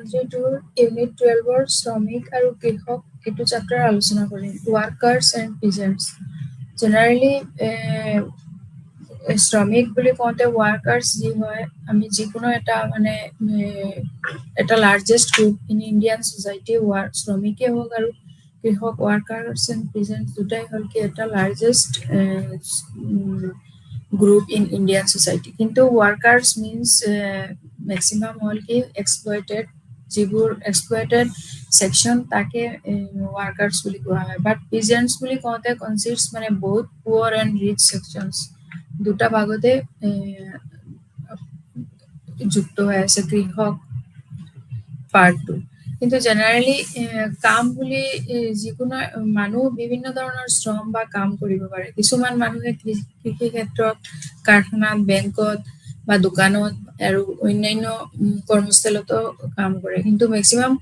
Unit 12 শ্ৰমিক আৰু কৃষক এইটো চেপ্টাৰ আলোচনা কৰিম ওয়াৰ্কাৰ্স এন্ড পিজেন্টস জেনাৰেলি শ্ৰমিক বুলি কওঁতে ওয়াৰ্কাৰ্স যি হয় আমি যিকোনো এটা মানে এটা largest group in Indian society শ্ৰমিকে হোক আৰু কৃষক ওয়াৰ্কাৰ্স এন্ড পিজেন্টস দুটাই হ'ল কি এটা largest group in Indian society কিন্তু ওয়াৰ্কাৰ্স মিন্স মেক্সিমাম হ'ল কি এক্সপ্লইটেড যিবোৰ এক্সপ্লইটেড সেকশন তাকে ওয়াৰ্কাৰ্স বুলি কোৱা হয় বাট পিজেন্টস বুলি কওঁতে কনসিডাৰ্স মানে বহুত পুয়াৰ এন্ড ৰিচ সেকশনস দুটা ভাগতে যুক্ত হৈ আছে কৃষক পাৰ্টটো কিন্তু জেনাৰেলি কাম বুলি যিকোনো মানুহ বিভিন্ন ধৰণৰ শ্ৰম বা কাম কৰিব পাৰে কিছুমান মানুহে কৃষি ক্ষেত্ৰত কাৰখানাত বেংকত বা দোকানত আৰু অন্যান্য কৰ্মস্থলতো কাম কৰে কিন্তু মেক্সিমাম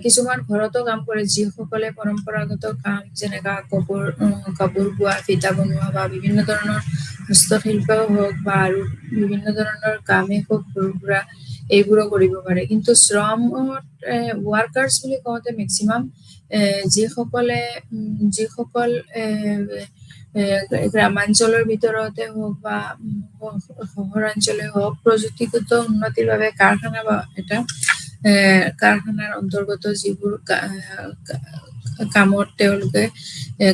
কিছুমান ঘৰতো কাম কৰে যিসকলে পৰম্পৰাগত কাম যেনেকা কাপোৰ বোৱা ফিটা বনোৱা বা বিভিন্ন ধৰণৰ হস্তশিল্প হওক বা আৰু বিভিন্ন ধৰণৰ কামেই হওক সৰু সুৰা এইবোৰো কৰিব পাৰে কিন্তু শ্ৰমত ওয়াৰ্কাৰ্স বুলি কওঁতে মেক্সিমাম যিসকল গ্ৰামাঞ্চলৰ ভিতৰতে হওক বা চহৰাঞ্চলে হওক প্ৰযুক্তিগত উন্নতিৰ বাবে কাৰখানা বা এটা কাৰখানাৰ অন্তৰ্গত যিবোৰ কামত তেওঁলোকে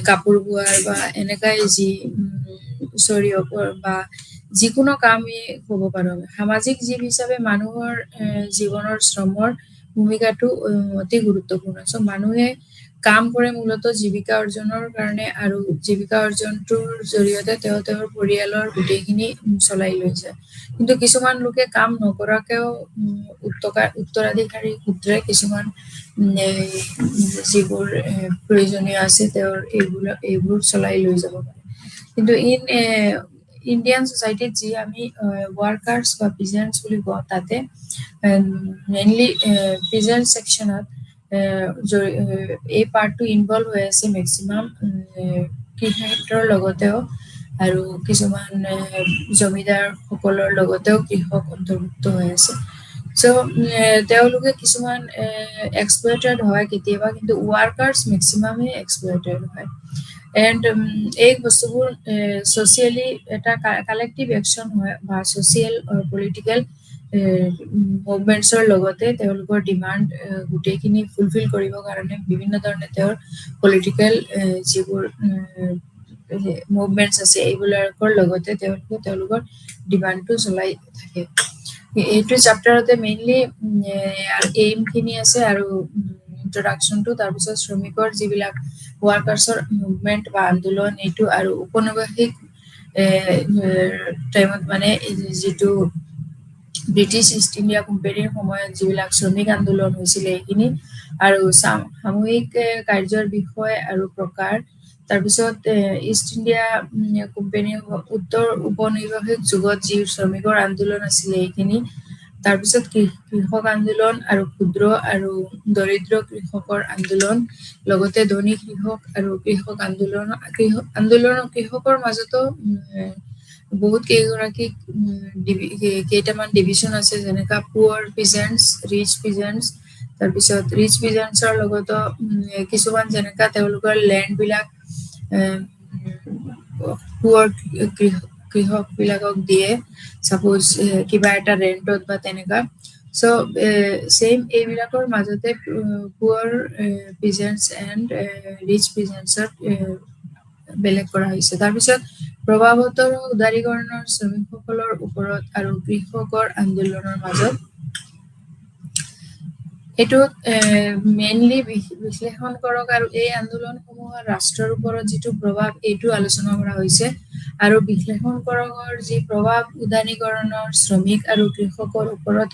কাপোৰ বোৱাৰ বা এনেকাই যি বা যিকোনো কামেই হ'ব পাৰো সামাজিক জীৱ হিচাপে মানুহৰ জীৱনৰ শ্ৰমৰ ভূমিকাটো অতি গুৰুত্বপূৰ্ণ চ' মানুহে কাম কৰে মূলত জীৱিকা অৰ্জনৰ কাৰণে আৰু জীৱিকা অৰ্জনটোৰ জৰিয়তে তেওঁৰ পৰিয়ালৰ গোটেইখিনি চলাই লৈ যায় কিন্তু কিছুমান লোকে কাম নকৰাকেও উত্তৰাধিকাৰী সূত্ৰে কিছুমান যিবোৰ প্ৰয়োজনীয় আছে তেওঁৰ এইবোৰ চলাই লৈ যাব পাৰে কিন্তু ইণ্ডিয়ান সোসাইটিত যি আমি ওয়াৰ্কাৰ্স বা পিজেন্টস বুলি কওঁ তাতে মেইনলি পিজেন্ট সেকশনত এই পাৰ্টটো ইনভলভ হৈ আছে মেক্সিমাম কৃষি ক্ষেত্ৰৰ লগতেও আৰু কিছুমান জমিদাৰ সকলৰ লগতেও কৃষক অন্তৰ্ভুক্ত হৈ আছে চ' তেওঁলোকে কিছুমান এক্সপ্লইটেড হয় কেতিয়াবা কিন্তু ওয়াৰ্কাৰ্স মেক্সিমামে এক্সপ্লইটেড হয় এণ্ড এই বস্তুবোৰ ছ'চিয়েলি এটা কালেক্টিভ একশ্যন হয় বা ছ'চিয়েল পলিটিকেল মুভমেণ্টছৰ লগতে তেওঁলোকৰ ডিমাণ্ড গোটেইখিনি ফুলফিল কৰিবৰ কাৰণে বিভিন্ন ধৰণে তেওঁৰ পলিটিকেল যিবোৰ মুভমেণ্টছ আছে এইবিলাকৰ লগতে তেওঁলোকৰ ডিমাণ্ডটো চলাই থাকে এইটো চেপ্টাৰতে মেইনলি এইমখিনি আছে আৰু ইন্ট্ৰডাকশ্যনটো তাৰপিছত শ্ৰমিকৰ যিবিলাক ওয়াৰ্কাৰ্সৰ মুভমেণ্ট বা আন্দোলন এইটো আৰু উপনিৱেশিক টাইমত মানে যিটো ব্ৰিটিছ ইষ্ট ইণ্ডিয়া কোম্পানীৰ সময়ত যিবিলাক শ্ৰমিক আন্দোলন হৈছিলে এইখিনি আৰু সামূহিক কাৰ্যৰ বিষয় আৰু প্ৰকাৰ তাৰপিছত ইষ্ট ইণ্ডিয়া কোম্পানীৰ উত্তৰ উপনিৱেশিক যুগত যি শ্ৰমিকৰ আন্দোলন আছিলে এইখিনি তাৰপিছত কৃষক আন্দোলন আৰু ক্ষুদ্ৰ আৰু দৰিদ্ৰ কৃষকৰ আন্দোলন লগতে ধনী কৃষক আৰু কৃষক কৃষকৰ মাজতো বহুত কেইগৰাকী কেইটামান ডিভিজন আছে যেনেকা পুৱাৰ পিজেন্টছ ৰিচ পিজেন্টছ তাৰপিছত ৰিচ পিজেন্টছৰ লগতো কিছুমান যেনেকা তেওঁলোকৰ লেণ্ড বিলাক পুৱাৰ কৃষক বিলাকক দিয়ে সাপোজ কিবা এটা ৰেন্টত বা তেনেকা চ' চেম এইবিলাকৰ মাজতে পুৱাৰ পিজেন্টছ এণ্ড ৰিচ পিজেন্টছক বেলেগ কৰা হৈছে তাৰপিছত প্ৰভাৱতৰ উদাৰীকৰণৰ শ্ৰমিকসকলৰ ওপৰত আৰু কৃষকৰ আন্দোলনৰ মাজত এইটোত মেইনলি বিশ্লেষণ কৰক আৰু এই আন্দোলনসমূহৰ ৰাষ্ট্ৰৰ ওপৰত যিটো প্ৰভাৱ এইটো আলোচনা কৰা হৈছে আৰু বিশ্লেষণ কৰকৰ যি প্ৰভাৱ উদাৰীকৰণৰ শ্ৰমিক আৰু কৃষকৰ ওপৰত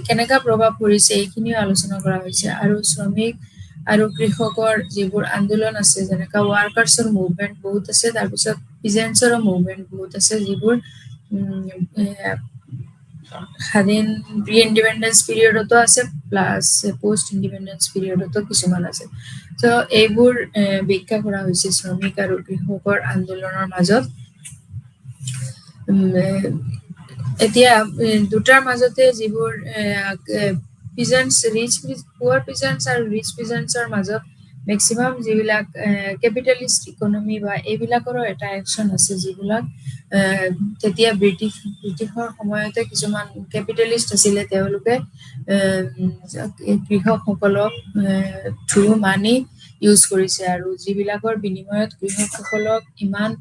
কেনেকা প্ৰভাৱ পৰিছে এইখিনিও আলোচনা কৰা হৈছে আৰু শ্ৰমিক আৰু কৃষকৰ যিবোৰ আন্দোলন আছে যেনেকা ওয়াৰ্কাৰ্ছৰ মুভমেণ্ট বহুত আছে তাৰপিছত পিজেন্টছৰো মুভমেণ্ট বহুত আছে যিবোৰ স্বাধীন প্ৰি ইণ্ডিপেণ্ডেন্স পিৰিয়ডতো আছে প্লাছ পোষ্ট ইণ্ডিপেণ্ডেন্স পিৰিয়ডতো কিছুমান আছে চ' এইবোৰ ব্যাখ্যা কৰা হৈছে শ্ৰমিক আৰু কৃষকৰ আন্দোলনৰ মাজত এতিয়া দুটাৰ মাজতে যিবোৰ পিজেন্টছ পুৱাৰ পিজেন্টছ আৰু ৰিচ পিজেন্টছৰ মাজত মেক্সিমাম যিবিলাক কেপিটেলিষ্ট ইকনমি বা এইবিলাকৰো এটা একশ্যন আছে, যিবিলাক তেতিয়া ব্ৰিটিছৰ সময়তে কিছুমান কেপিটেলিষ্ট আছিলে, তেওঁলোকে কৃষকসকলক থ্ৰু মানি ইউজ কৰিছে, আৰু যিবিলাকৰ বিনিময়ত কৃষকসকলক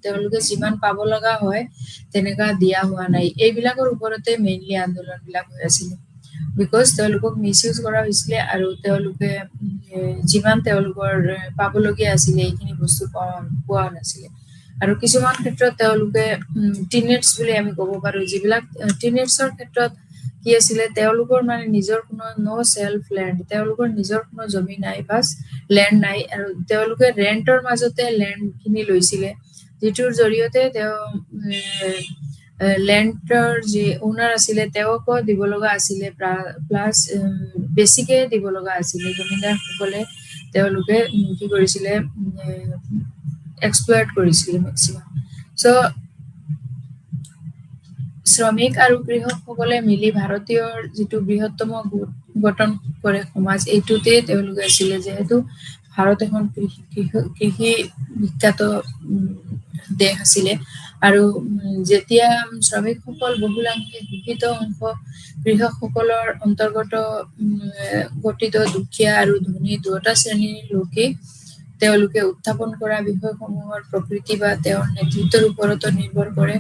তেওঁলোকে যিমান পাব লগা হয় তেনেকুৱা দিয়া হোৱা নাই। এইবিলাকৰ ওপৰতে মেইনলি আন্দোলন বিলাক হৈ আছিলে, বিকজ তেওঁলোকক মিছ ইউজ কৰা হৈছিলে, আৰু তেওঁলোকে যিমান তেওঁলোকৰ পাবলগীয়া আছিলে এইখিনি বস্তু পোৱা নাছিলে। আৰু কিছুমান ক্ষেত্ৰত তেওঁলোকে টিনেটছ বুলি আমি ক'ব পাৰো, যিবিলাক টিনেটছৰ ক্ষেত্ৰত কি আছিলে, তেওঁলোকৰ মানে নিজৰ কোনো চেল্ফ লেণ্ড, তেওঁলোকৰ নিজৰ কোনো জমি নাই বা লেণ্ড নাই, আৰু তেওঁলোকে ৰেণ্টৰ মাজতে লেণ্ড খিনি লৈছিলে, যিটোৰ জৰিয়তে লেণ্ডৰ যি ওনাৰ আছিলে তেওঁকো দিব লগা আছিলে, প্লাছ বেছিকে দিব লগা আছিলে। জমিদাৰসকলে তেওঁলোকে কি কৰিছিলে, এক্সপ্লইট কৰিছিলে মেক্সিমাম। চ' শ্ৰমিক আৰু কৃষকসকলে মিলি ভাৰতীয়ৰ যিটো বৃহত্তম গোট গঠন কৰে সমাজ, এইটোতে তেওঁলোকে আছিলে, যিহেতু ভাৰত এখন কৃষি বিখ্যাত দেশ আছিলে, আৰু যেতিয়া শ্ৰমিকসকল বহুলাংশে শিক্ষিত অংশ কৃষকসকলৰ অন্তৰ্গত গঠিত দুখীয়া আৰু ধনী দুয়োটা শ্ৰেণীৰ লোকে তেওঁলোকে উত্থাপন কৰা বিষয়সমূহৰ প্ৰকৃতি বা তেওঁৰ নেতৃত্বৰ ওপৰতো নিৰ্ভৰ কৰে।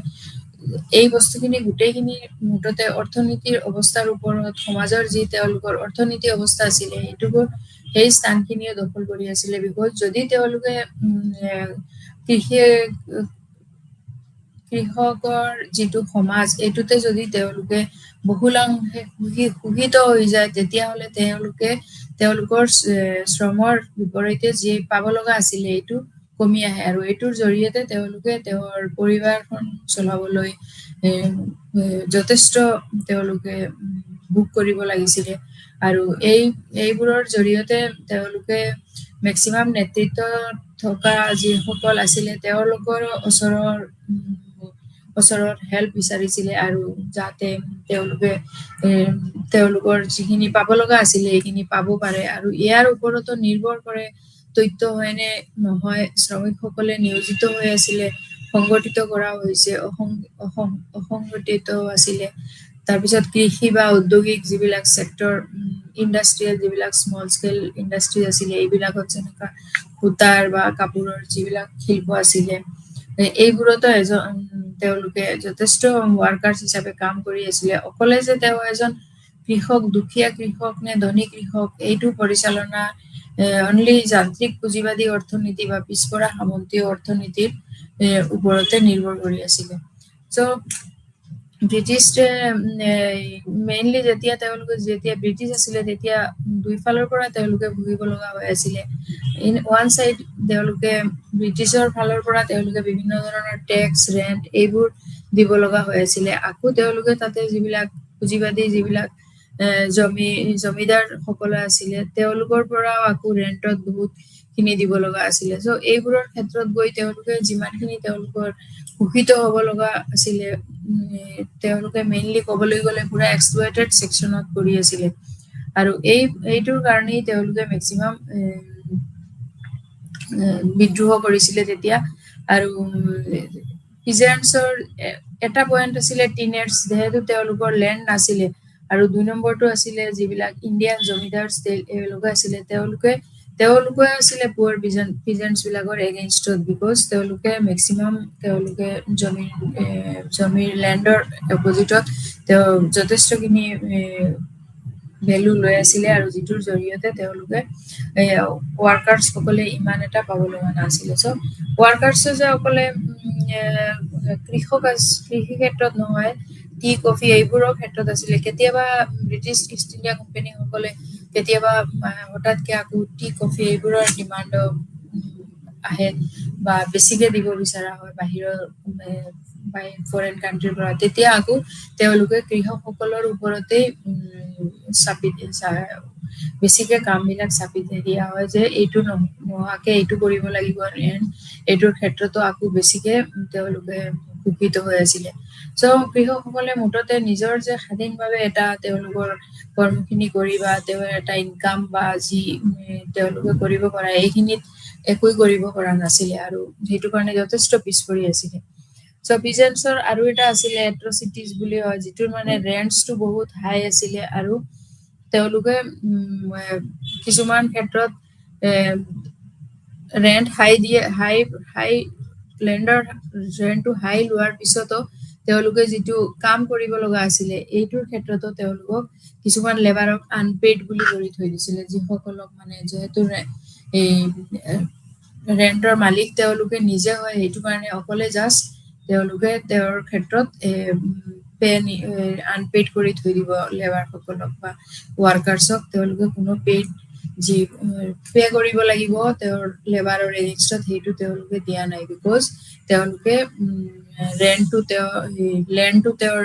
এই বস্তুখিনি গোটেইখিনি মুঠতে অৰ্থনীতিৰ অৱস্থাৰ ওপৰত, সমাজৰ যি তেওঁলোকৰ অৰ্থনীতি অৱস্থা আছিলে সেইটোকো সেই স্থানখিনিয়ে দখল কৰি আছিলে। বিকজ যদি তেওঁলোকে কৃষকৰ যিটো সমাজ, এইটোতে যদি তেওঁলোকে বহুলাংশে শোষিত হৈ যায়, তেতিয়াহ'লে তেওঁলোকৰ শ্ৰমৰ বিপৰীতে যি পাব লগা আছিলে এইটো কমি আহে, আৰু এইটোৰ জৰিয়তে তেওঁলোকে তেওঁৰ পৰিবাৰখন চলাবলৈ যথেষ্ট তেওঁলোকে ভোগ কৰিব লাগিছিলে। আৰু এইবোৰৰ জৰিয়তে তেওঁলোকে মেক্সিমাম নেতৃত্বত থকা যিসকল আছিলে তেওঁলোকৰ ওচৰত হেল্প বিচাৰিছিলে, আৰু যাতে তেওঁলোকে তেওঁলোকৰ যিখিনি পাব লগা আছিলে সেইখিনি পাব পাৰে। আৰু ইয়াৰ ওপৰতো নিৰ্ভৰ কৰে তথ্য হয় নে নহয়, শ্ৰমিকসকলে নিয়োজিত হৈ আছিলে, সংগঠিত কৰা হৈছে, অসংগঠিত আছিলে। তাৰপিছত কৃষি বা ঔদ্যোগিক যিবিলাক চেক্টৰ, ইণ্ডাষ্ট্ৰিয়েল যিবিলাক স্মল স্কেল ইণ্ডাষ্ট্ৰি আছিলে, এইবিলাকত যেনেকুৱা সূতাৰ বা কাপোৰৰ যিবিলাক শিল্প আছিলে, এইবোৰতো তেওঁলোকে যথেষ্ট ৱাৰ্কাৰ্ছ হিচাপে কাম কৰি আছিলে। অকলে যে তেওঁ এজন কৃষক, দুখীয়া কৃষক নে ধনী কৃষক, এইটো পৰিচালনা অনলি যান্ত্ৰিক পুঁজিবাদী অৰ্থনীতি বা পিছপৰা সামন্তীয় অৰ্থনীতিৰ ওপৰতে নিৰ্ভৰ কৰি আছিলে। চ' ব্ৰিটিছে মেইনলি যেতিয়া ব্ৰিটিছ আছিলে, তেতিয়া দুইফালৰ পৰা তেওঁলোকে ভুগিব লগা হৈ আছিলে। ইন ওৱান চাইড তেওঁলোকে ব্ৰিটিছৰ ফালৰ পৰা তেওঁলোকে বিভিন্ন ধৰণৰ টেক্স, ৰেণ্ট এইবোৰ দিব লগা হৈ আছিলে। আকৌ তেওঁলোকে তাতে যিবিলাক পুঁজিবাদী যিবিলাক জমিদাৰ সকলে আছিলে, তেওঁলোকৰ পৰাও আকৌ ৰেণ্টত বহুত খিনি দিব লগা আছিলে। চ' এইবোৰৰ ক্ষেত্ৰত গৈ তেওঁলোকে যিমানখিনি তেওঁলোকৰ শোষিত হ'ব লগা আছিলে, তেওঁলোকে মেইনলি ক'বলৈ গ'লে পুৰা এক্সপ্লইটেড ছেকচনত কৰি আছিলে। আৰু এইটোৰ কাৰণেই তেওঁলোকে মেক্সিমাম বিদ্ৰোহ কৰিছিলে তেতিয়া। আৰু পিজেণ্টছৰ এটা পইণ্ট আছিলে টিনেটছ, যিহেতু তেওঁলোকৰ লেণ্ড নাছিলে। আৰু ২ নম্বৰটো আছিলে যিবিলাক ইণ্ডিয়ান জমিদাৰ এওঁলোকে আছিলে, তেওঁলোকে আছিলে পুৱাৰ পিজেণ্টছ বিলাকৰ এগেইনষ্টত, বিকজ তেওঁলোকে মেক্সিমাম জমিৰ লেণ্ডৰ অপজিটত যথেষ্টখিনি ভেলু লৈ আছিলে, আৰু যিটোৰ জৰিয়তে তেওঁলোকে ৱাৰ্কাৰ্ছ সকলে ইমান এটা পাব লগা নাছিলে। চ' ৱাৰ্কাৰ্ছে যে অকলে কৃষি ক্ষেত্ৰত নহয়, টি কফি এইবোৰৰ ক্ষেত্ৰত আছিলে। কেতিয়াবা ব্ৰিটিছ ইষ্ট ইণ্ডিয়া কোম্পানী সকলে কেতিয়াবা হঠাৎকে আকৌ টি কফি এইবোৰৰ ডিমাণ্ড আহে, বা বেছিকে দিব বিচৰা হয় বাহিৰৰ ফৰেইন কাণ্ট্ৰিৰ পৰা, তেতিয়া আকৌ তেওঁলোকে কৃষকসকলৰ ওপৰতেই বেছিকে কাম বিলাক চাপি দিয়া হয়, যে এইটো নোহোৱাকে এইটো কৰিব লাগিব। এইটোৰ ক্ষেত্ৰতো আকৌ বেছিকে তেওঁলোকে শোষিত হৈ আছিলে। চ' কৃষকসকলে মুঠতে নিজৰ যে স্বাধীনভাৱে এটা তেওঁলোকৰ কৰ্মখিনি কৰি বা তেওঁৰ এটা ইনকাম বা যি তেওঁলোকে কৰিব পৰা এইখিনিত একোই কৰিব পৰা নাছিলে আৰু সেইটো কাৰণে যথেষ্ট পিছ পৰি আছিলে। চ' পিজেন্টছৰ আৰু এটা আছিলে এট্ৰচিটিজ বুলি হয়, যিটোৰ মানে ৰেণ্টছটো বহুত হাই আছিলে আৰু তেওঁলোকে কিছুমান ক্ষেত্ৰত ৰেণ্ট হাই লেণ্ডৰ ৰেণ্টটো হাই লোৱাৰ পিছতো তেওঁলোকে যিটো কাম কৰিব লগা আছিলে এইটোৰ ক্ষেত্ৰতো তেওঁলোকক কিছুমান লেবাৰক আনপেইড বুলি কৰি থৈ দিছিলে, যিসকলক মানে যিহেতু এই ৰেণ্টৰ মালিক তেওঁলোকে নিজে হয়, সেইটো কাৰণে অকলে জাষ্ট তেওঁলোকে তেওঁৰ ক্ষেত্ৰত আনপেইড কৰি থৈ দিব লেবাৰসকলক বা ৱাৰ্কাৰ্ছক। তেওঁলোকে কোনো পেইড যি পে কৰিব লাগিব তেওঁৰ লেবাৰৰ এগেইনষ্টত সেইটো তেওঁলোকে দিয়া নাই, বিকজ তেওঁলোকে লেণ্ডটো তেওঁৰ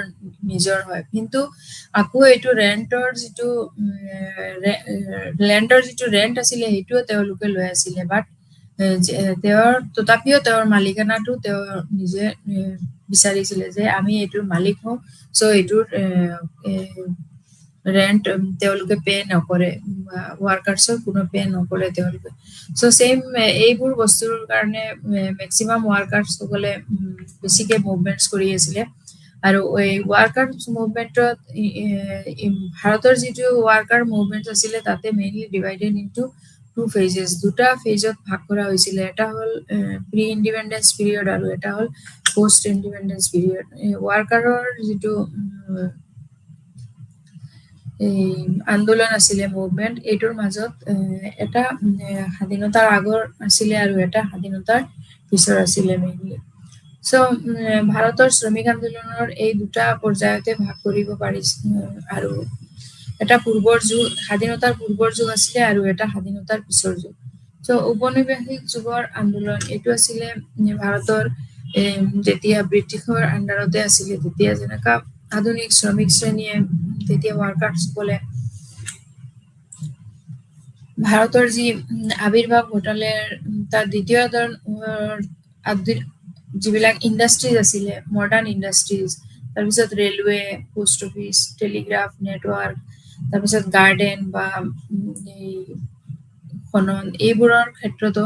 নিজৰ হয়। কিন্তু আকৌ এইটো লেণ্ডৰ যিটো ৰেণ্ট আছিলে সেইটোও তেওঁলোকে লৈ আছিলে, বাট তথাপিও তেওঁৰ মালিকানাটো তেওঁ নিজে বিচাৰিছিলে যে আমি এইটোৰ মালিক হওঁ, চ' এইটোৰ ৰেণ্ট তেওঁলোকে পে নকৰে, ৱাৰ্কাৰ্ছৰ কোনো পে নকৰে তেওঁলোকে। চ' ছেইম এইবোৰ বস্তুৰ কাৰণে মেক্সিমাম ৱাৰ্কাৰ্ছসকলে বেছিকে মুভমেণ্টছ কৰি আছিলে। আৰু এই ৱাৰ্কাৰ মুভমেণ্টত ভাৰতৰ যিটো ৱাৰ্কাৰ মুভমেণ্ট আছিলে তাতে মেইনলি ডিভাইডেড ইনটু 2 phases, দুটা ফেজত ভাগ কৰা হৈছিলে। এটা হ'ল প্ৰি ইণ্ডিপেণ্ডেন্স পিৰিয়ড আৰু এটা হ'ল পোষ্ট ইণ্ডিপেণ্ডেন্স পিৰিয়ড। ৱাৰ্কাৰৰ যিটো এই আন্দোলন আছিলে মুভমেণ্ট, এইটোৰ মাজত এটা স্বাধীনতাৰ আগৰ আছিলে আৰু এটা স্বাধীনতাৰ পিছৰ আছিলে মেইনলি। চ' ভাৰতৰ শ্ৰমিক আন্দোলনৰ এই দুটা পৰ্যায়তে ভাগ কৰিব পাৰিছে আৰু এটা পূৰ্বৰ যুগ, স্বাধীনতাৰ পূৰ্বৰ যুগ আছিলে আৰু এটা স্বাধীনতাৰ পিছৰ যুগ। চ' ঔপনিৱেশিক যুগৰ আন্দোলন এইটো আছিলে ভাৰতৰ যেতিয়া ব্ৰিটিছৰ আণ্ডাৰতে আছিলে, তেতিয়া যেনেকা আধুনিক শ্ৰমিক শ্ৰেণীয়ে তেতিয়া ৱাৰ্কাৰ্ছসকলে ভাৰতৰ যি আৱিৰ্ভাৱ ঘটালে তাৰ দ্বিতীয়জন যিবিলাক ইণ্ডাষ্ট্ৰিজ আছিলে, মডাৰ্ণ ইণ্ডাষ্ট্ৰিজ, তাৰপিছত railway, post office, Telegraph network, তাৰপিছত গাৰ্ডেন বা খনন, এইবোৰৰ ক্ষেত্ৰতো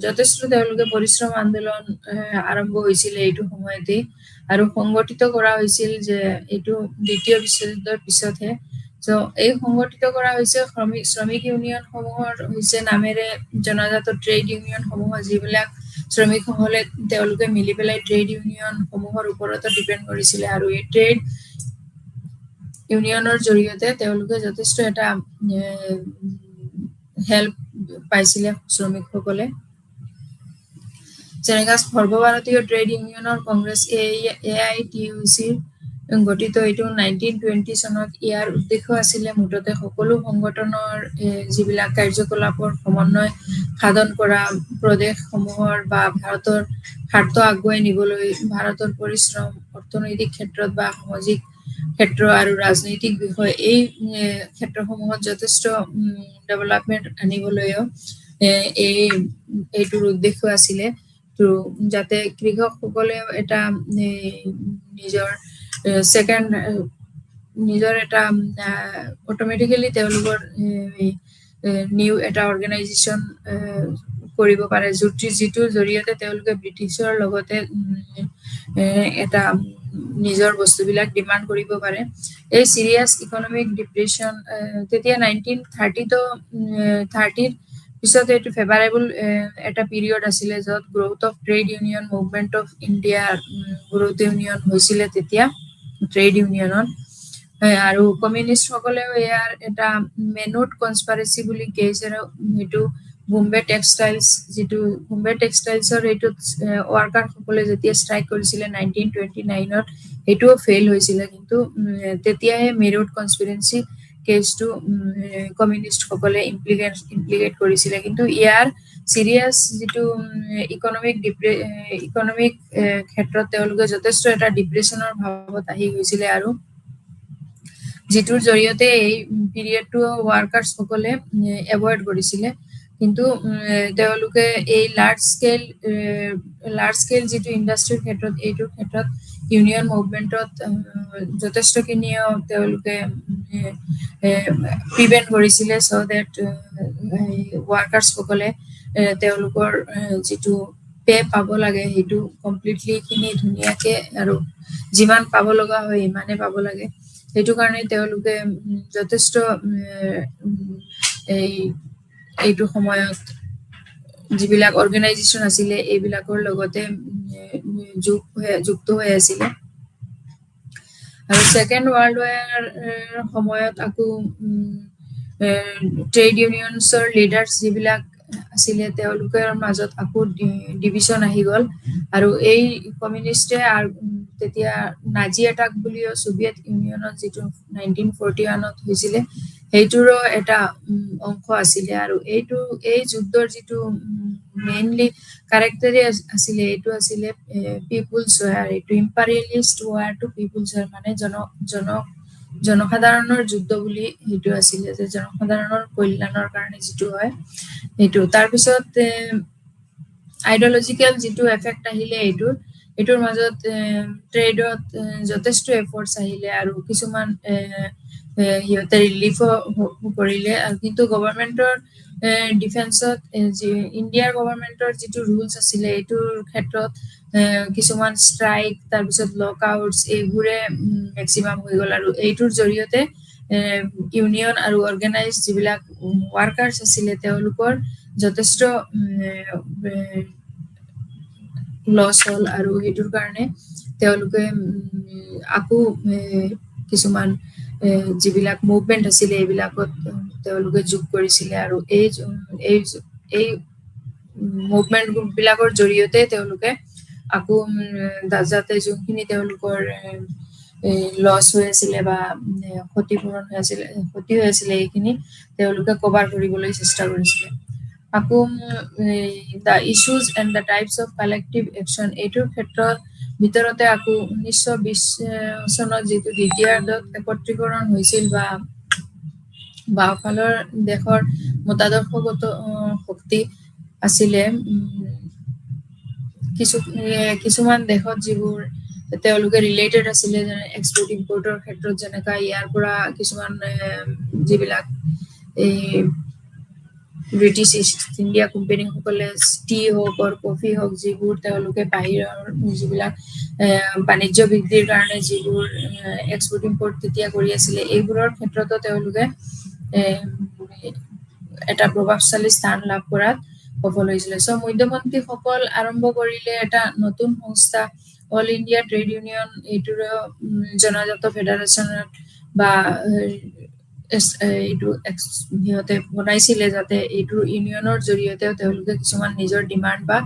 যথেষ্ট তেওঁলোকে পৰিশ্ৰম আন্দোলন আৰম্ভ হৈছিলে এইটো সময়তেই আৰু সংগঠিত কৰা হৈছিল যে এইটো দ্বিতীয় বিশ্বযুদ্ধৰ পিছতহে। চ' এই সংগঠিত কৰা হৈছে শ্ৰমিক ইউনিয়ন সমূহৰ হৈছে নামেৰে জনাজাত ট্ৰেড ইউনিয়ন সমূহ, যিবিলাক শ্ৰমিকসকলে তেওঁলোকে মিলি পেলাই ট্ৰেড ইউনিয়ন সমূহৰ ওপৰতো ডিপেণ্ড কৰিছিলে আৰু এই ট্ৰেড ইউনিয়নৰ জৰিয়তে তেওঁলোকে যথেষ্ট এটা হেল্প পাইছিলে শ্ৰমিকসকলে। যেনেকা সৰ্বভাৰতীয় ট্ৰেড ইউনিয়নৰ কংগ্ৰেছ AITUC গঠিত এইটো 1920 চনত। ইয়াৰ উদ্দেশ্য আছিলে মুঠতে সকলো সংগঠনৰ যিবিলাক কাৰ্যকলাপৰ সমন্বয় সাধন কৰা, প্ৰদেশসমূহৰ বা ভাৰতৰ স্বাৰ্থ আগুৱাই নিবলৈ ভাৰতৰ পৰিশ্ৰম, অৰ্থনৈতিক ক্ষেত্ৰত বা সামাজিক ক্ষেত্ৰ আৰু ৰাজনৈতিক বিষয় এই ক্ষেত্ৰসমূহত যথেষ্ট ডেভেলপমেণ্ট আনিবলৈও এইটোৰ উদ্দেশ্য আছিলে। তো যাতে কৃষকসকলেও এটা নিজৰ এটা অট'মেটিকেলি তেওঁলোকৰ নিউ এটা অৰ্গেনাইজেশ্যন কৰিব পাৰে, যিটোৰ জৰিয়তে তেওঁলোকে ব্ৰিটিছৰ লগতে এটা নিজৰ বস্তুবিলাক ডিমাণ্ড কৰিব পাৰে। এই চিৰিয়াছ ইকনমিক ডিপ্ৰেশ্যন তেতিয়া 1930ৰ পিছত এইটো ফেভাৰেবল এটা পিৰিয়ড আছিলে, য'ত growth of trade union movement of India growth union হৈছিলে তেতিয়া ট্ৰেড ইউনিয়নত। আৰু কমিউনিষ্টসকলেও ইয়াৰ এটা মেনুট কনস্পাৰেচি বুলি কৈছে, সেইটো বোম্বে টেক্সটাইলছৰ এইটোত ৱাৰ্কাৰসকলে যেতিয়া ষ্ট্ৰাইক কৰিছিলে 1929ত, সেইটোও ফেইল হৈছিলে। কিন্তু তেতিয়াহে মেনুট কনস্পিৰেচি কেছটো কমিউনিষ্টসকলে ইমপ্লিকেট কৰিছিলে। কিন্তু ইয়াৰ চিৰিয়াছ যিটো ইকনমিক ক্ষেত্ৰত তেওঁলোকে যথেষ্ট এটা ডিপ্ৰেশ্যনৰ ভাৱত আহি গৈছিলে আৰু যিটোৰ জৰিয়তে এই পিৰিয়ডটো ৱাৰ্কাৰ্ছসকলে এভইড কৰিছিলে। কিন্তু তেওঁলোকে এই লাৰ্জ স্কেল যিটো ইণ্ডাষ্ট্ৰীৰ ক্ষেত্ৰত এইটোৰ ক্ষেত্ৰত ইউনিয়ন মুভমেণ্টত যথেষ্টখিনিও তেওঁলোকে প্ৰিভেণ্ট কৰিছিলে চ' ডেট ৱৰ্কাৰ্ছসকলে তেওঁলোকৰ যিটো পে পাব লাগে সেইটো কমপ্লিটলি খিনি ধুনীয়াকে আৰু যিমান পাব লগা হয় ইমানে পাব লাগে সেইটো কাৰণে তেওঁলোকে যথেষ্ট এই এইটো সময়ত যিবিলাক অৰ্গেনাইজেশ্যন আছিলে এইবিলাকৰ লগতে যুক্ত হৈ আছিলে আৰু ছেকেণ্ড ৱৰ্ল্ড ৱাৰ সময়ত আকৌ ট্ৰেড ইউনিয়নছৰ লিডাৰ্ছ যিবিলাক আছিলে তেওঁলোকৰ মাজত আকৌ ডিভিজন আহি গ'ল আৰু এই কমিউনিষ্টে তেতিয়া নাজি এটাক বুলিও ছোভিয়েট ইউনিয়নত যিটো 1941ত হৈছিলে সেইটোৰো এটা অংশ আছিলে আৰু এই যুদ্ধৰ যিটো মেইনলি কাৰেক্টাৰে আছিলে এইটো আছিলে পিপুলছ ৱাৰ এইটো ইম্পাৰিয়েলিষ্ট ৱাৰ টু পিপুলছ ৱাৰ মানে জনসাধাৰণৰ যুদ্ধ বুলি সেইটো আছিলে যে জনসাধাৰণৰ কল্যাণৰ কাৰণে যিটো হয় সেইটো তাৰপিছত আইডিঅলজিকেল যিটো এফেক্ট আহিলে এইটোৰ মাজত ট্ৰেডত যথেষ্ট এফৰ্টছ আহিলে আৰু কিছুমান সিহঁতে ৰিলিফো কৰিলে আৰু কিন্তু গভৰ্ণমেণ্টৰ ডিফেন্সত ইণ্ডিয়াৰ গভৰ্ণমেণ্টৰ যিটো ৰুলছ আছিলে এইটোৰ ক্ষেত্ৰত কিছুমান ষ্ট্ৰাইক তাৰপিছত লক আউটছ এইবোৰে মেক্সিমাম হৈ গ'ল আৰু এইটোৰ জৰিয়তে ইউনিয়ন আৰু অৰ্গেনাইজ যিবিলাক ৱাৰ্কাৰ্ছ আছিলে তেওঁলোকৰ যথেষ্ট লছ হ'ল আৰু সেইটোৰ কাৰণে তেওঁলোকে আকৌ কিছুমান যিবিলাক মুভমেণ্ট আছিলে এইবিলাকত তেওঁলোকে যোগ কৰিছিলে আৰু এই এই মুভমেণ্ট বিলাকৰ জৰিয়তে তেওঁলোকে আকৌ যাতে যোনখিনি তেওঁলোকৰ লছ হৈ আছিলে বা ক্ষতিপূৰণ হৈ আছিলে ক্ষতি হৈ আছিলে এইখিনি তেওঁলোকে কভাৰ কৰিবলৈ চেষ্টা কৰিছিলে আকৌ the issues and the types of collective action এইটোৰ ক্ষেত্ৰত ভিতৰতে আকৌ 1920 চনত যিটো দ্বিতীয়াৰ্ধত একত্ৰীকৰণ হৈছিল বা বাওঁফালৰ দেশৰ মতাদৰ্শগত শক্তি আছিলে কিছুমান দেশত যিবোৰ তেওঁলোকে ৰিলেটেড আছিলে যেনে এক্সপৰ্ট ইম্পৰ্টৰ ক্ষেত্ৰত যেনেকা ইয়াৰ পৰা কিছুমান যিবিলাক এই ব্ৰিটিছ ইষ্ট ইণ্ডিয়া কোম্পেনীসকলে টি হওক আৰু কফি হওক যিবোৰ তেওঁলোকে বাহিৰৰ যিবিলাক বাণিজ্য বৃদ্ধিৰ কাৰণে যিবোৰ এক্সপৰ্ট ইম্পৰ্ট তেতিয়া কৰি আছিলে এইবোৰৰ ক্ষেত্ৰতো তেওঁলোকে এটা প্ৰভাৱশালী স্থান লাভ কৰাত সফল হৈছিলে চ' মধ্যপন্থীসকল আৰম্ভ কৰিলে এটা নতুন সংস্থা অল ইণ্ডিয়া ট্ৰেড ইউনিয়ন এইটোৰ জনাজাত ফেডাৰেশ্যনত বা এইটো সিহঁতে বনাইছিলে যাতে এইটো ইউনিয়নৰ জৰিয়তেও তেওঁলোকে কিছুমান নিজৰ ডিমাণ্ড বা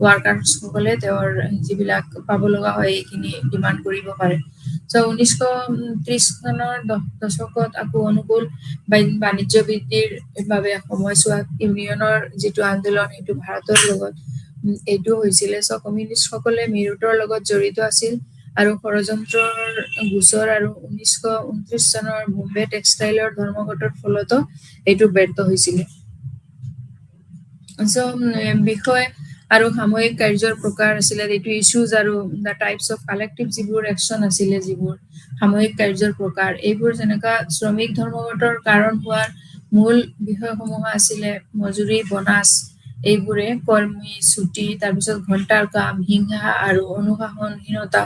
ৱাৰ্কাৰ্ছসকলে তেওঁৰ যিবিলাক পাব লগা হয় এইখিনি ডিমাণ্ড কৰিব পাৰে চ' 1930 চনৰ দশকত আকৌ অনুকূল বাণিজ্য বৃদ্ধিৰ বাবে সময়ছোৱাত ইউনিয়নৰ যিটো আন্দোলন সেইটো ভাৰতৰ লগত এইটো হৈছিলে চ' কমিউনিষ্টসকলে মিৰুতৰ লগত জড়িত আছিল আৰু ষড়যন্ত্ৰৰ গোচৰ আৰু 1929 চনৰ বোম্বে টেক্সটাইলৰ ধৰ্মঘটৰ ফলতো এইটো ব্যৰ্থ হৈছিলে বিষয় আৰু সাময়িক কাৰ্যৰ প্ৰকাৰ আছিলে এইটো ইছ্যুজ আৰু দ্য টাইপছ অফ কালেক্টিভ যিবোৰ একশ্যন আছিলে যিবোৰ সাময়িক কাৰ্যৰ প্ৰকাৰ এইবোৰ যেনেকা শ্ৰমিক ধৰ্মঘটৰ কাৰণ হোৱাৰ মূল বিষয়সমূহ আছিলে মজুৰি বনাছ এইবোৰে কৰ্মী ছুটি তাৰপিছত ঘণ্টাৰ কাম হিংসা আৰু অনুশাসনহীনতা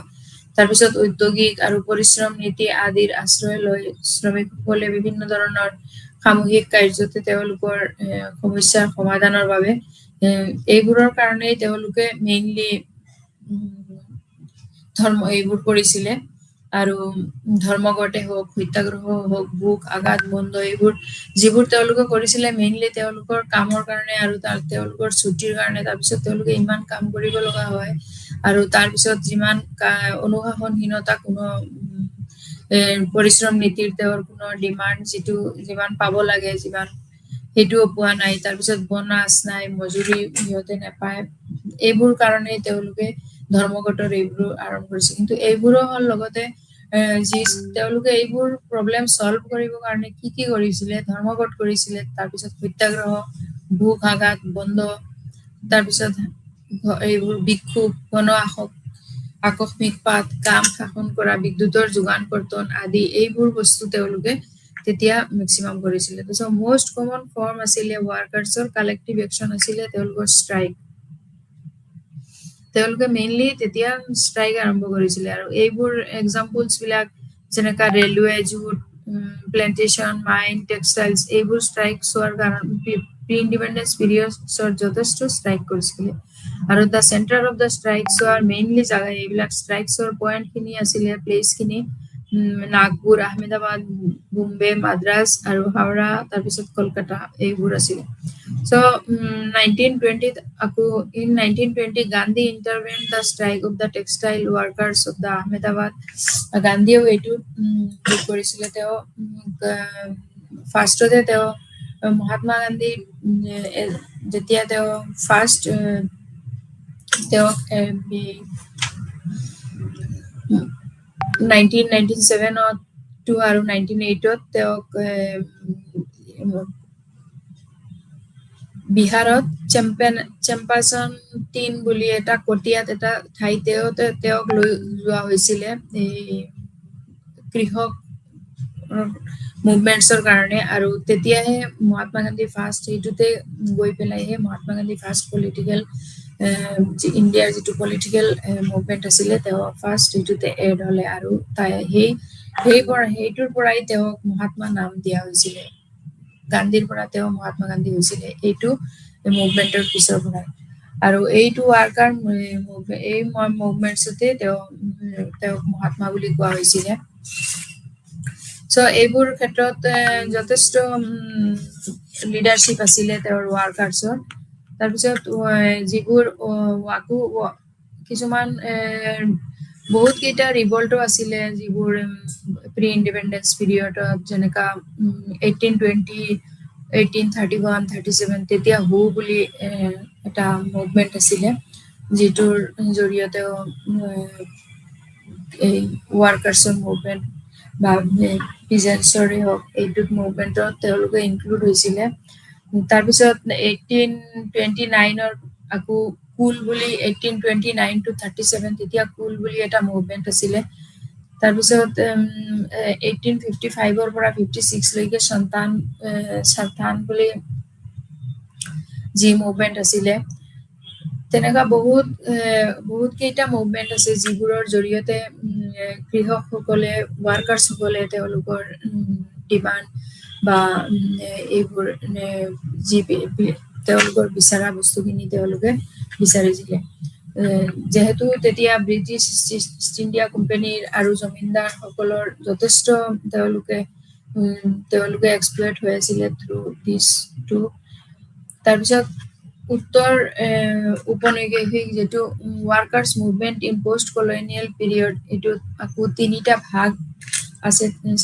তাৰপিছত ঔদ্যোগিক আৰু পৰিশ্ৰম নীতি আদিৰ আশ্ৰয় লৈ শ্ৰমিকসকলে বিভিন্ন ধৰণৰ সামূহিক কাৰ্যতে তেওঁলোকৰ সমস্যাৰ সমাধানৰ বাবে এইবোৰৰ কাৰণেই তেওঁলোকে মেইনলি এইবোৰ কৰিছিলে আৰু ধৰ্মঘটে হওক সত্যাগ্ৰহ হওক ভোক আঘাত বন্ধ এইবোৰ যিবোৰ তেওঁলোকে কৰিছিলে মেইনলি তেওঁলোকৰ কামৰ কাৰণে আৰু তেওঁলোকৰ ছুটিৰ কাৰণে তাৰপিছত তেওঁলোকে ইমান কাম কৰিব লগা হয় আৰু তাৰপিছত যিমান অনুশাসনহীনতা কোনো পৰিশ্ৰম নীতিৰ তেওঁৰ কোনো ডিমাণ্ড যিমান পাব লাগে যিমান সেইটোও পোৱা নাই তাৰপিছত বনাছ নাই মজুৰি সিহঁতে নাপায় এইবোৰ কাৰণেই তেওঁলোকে ধৰ্মঘটৰ এইবোৰ আৰম্ভ কৰিছে কিন্তু এইবোৰৰ লগতে তেওঁলোকে এইবোৰ প্ৰব্লেম চল্ভ কৰিবৰ কাৰণে কি কৰিছিলে ধৰ্মঘট কৰিছিলে তাৰপিছত সত্যাগ্ৰহ ভোক আঘাত বন্ধ, তাৰপিছত এইবোৰ বিক্ষোভ, গণ আকস্মিক পাত, কাম শাসন কৰা, বিদ্যুতৰ যোগান কৰ্তন আদি এইবোৰ বস্তু তেওঁলোকে তেতিয়া মেক্সিমাম কৰিছিলে। তাৰপিছত মষ্ট কমন ফৰ্ম আছিলে ৱাৰ্কাৰ্ছৰ কালেক্টিভ একশ্যন আছিলে তেওঁলোকৰ ষ্ট্ৰাইক। তেওঁলোকে মেইনলি তেতিয়া ষ্ট্ৰাইক আৰম্ভ কৰিছিলে আৰু এইবোৰ এক্সাম্পলছ বিলাক যেনেকা railway, jute, plantation, mine, textiles এইবোৰ ষ্ট্ৰাইক চোৱাৰ কাৰণে প্ৰি ইণ্ডিপেণ্ডেঞ্চ পিৰিয়ডছত যথেষ্ট ষ্ট্ৰাইক কৰিছিলে। আৰু দ্য চেণ্টাৰ অফ দ্য ষ্ট্ৰাইকছৰ মেইনলি এইবিলাক ষ্ট্ৰাইকছৰ পইণ্টখিনি আছিলে প্লেচখিনি নাগপুৰ, আহমেদাবাদ, বোম্বে, মাদ্ৰাজ আৰু হাওৰা, তাৰপিছত কলকাতা এইবোৰ আছিলে। চ' 1920 আকৌ in 1920 Gandhi intervene the strike of the textile workers of the Ahmedabad. গান্ধীয়েও এইটো কৰিছিলে। তেওঁ ফাৰ্ষ্টতে তেওঁ মহাত্মা গান্ধী যেতিয়া তেওঁ ফাৰ্ষ্ট তেওঁক 1997 আৰু 1998 তেওঁক বিহাৰত চেম্পাচন টিন বুলি এটা কটীয়াত এটা ঠাইতেও তেওঁক লৈ যোৱা হৈছিলে এই কৃষক মুভমেণ্টছৰ কাৰণে। আৰু তেতিয়াহে মহাত্মা গান্ধী ফাৰ্ষ্ট সেইটোতে গৈ পেলাইহে মহাত্মা গান্ধী ফাৰ্ষ্ট পলিটিকেল ইণ্ডিয়াৰ যিটো পলিটিকেল মুভমেণ্ট আছিলে তেওঁ ফাৰ্ষ্ট সেইটোতে এড হ'লে আৰু সেইটোৰ পৰাই তেওঁক মহাত্মা নাম দিয়া হৈছিলে। গান্ধীৰ পৰা তেওঁ মহাত্মা গান্ধী হৈছিলে এইটো মুভমেণ্টৰ পিছৰ পৰাই। আৰু এইটো ৱাৰ্কাৰ এই মুভমেণ্টছতে তেওঁক মহাত্মা বুলি কোৱা হৈছিলে। চ' এইবোৰ ক্ষেত্ৰত যথেষ্ট লিডাৰশ্বিপ আছিলে তেওঁৰ ৱাৰ্কাৰ্ছৰ। তাৰপিছত যিবোৰ কিছুমান বহুত কেইটা ৰিভল্টো আছিলে যিবোৰ প্ৰি ইণ্ডিপেণ্ডেঞ্চ পিৰিয়ডত, যেনেকা 1820, 1831, 37 তেতিয়া হু বুলি এটা মুভমেণ্ট আছিলে যিটোৰ জৰিয়তে এই ৱাৰ্কাৰ্ছৰ মুভমেণ্ট বা পিজেন্টছৰে হওক এইটোত মুভমেণ্টত তেওঁলোকে ইনক্লুড হৈছিলে। তাৰপিছত 1829 আকৌ কুল বুলি 1829 to 37 তেতিয়া কুল বুলি এটা মুভমেণ্ট আছিলে। তাৰপিছত 1855 পৰা 56 লৈকে সন্তান বুলি যি মুভমেণ্ট আছিলে। তেনেকুৱা বহুত কেইটা মুভমেণ্ট আছে যিবোৰৰ জৰিয়তে কৃষকসকলে ৱাৰ্কাৰ্ছসকলে তেওঁলোকৰ ডিমাণ্ড বা এইবোৰ যি তেওঁলোকৰ বিচৰা বস্তুখিনি তেওঁলোকে বিচাৰিছিলে। যিহেতু তেতিয়া ব্ৰিটিছ ইষ্ট ইণ্ডিয়া কোম্পানীৰ আৰু জমিনদাৰ সকলৰ যথেষ্ট তেওঁলোকে এক্সপ্লইট হৈ আছিলে থ্ৰু দিছ টু। তাৰপিছত উত্তৰ উপনিৱেশিক যিটো workers' movement in post colonial period, এইটোত আকৌ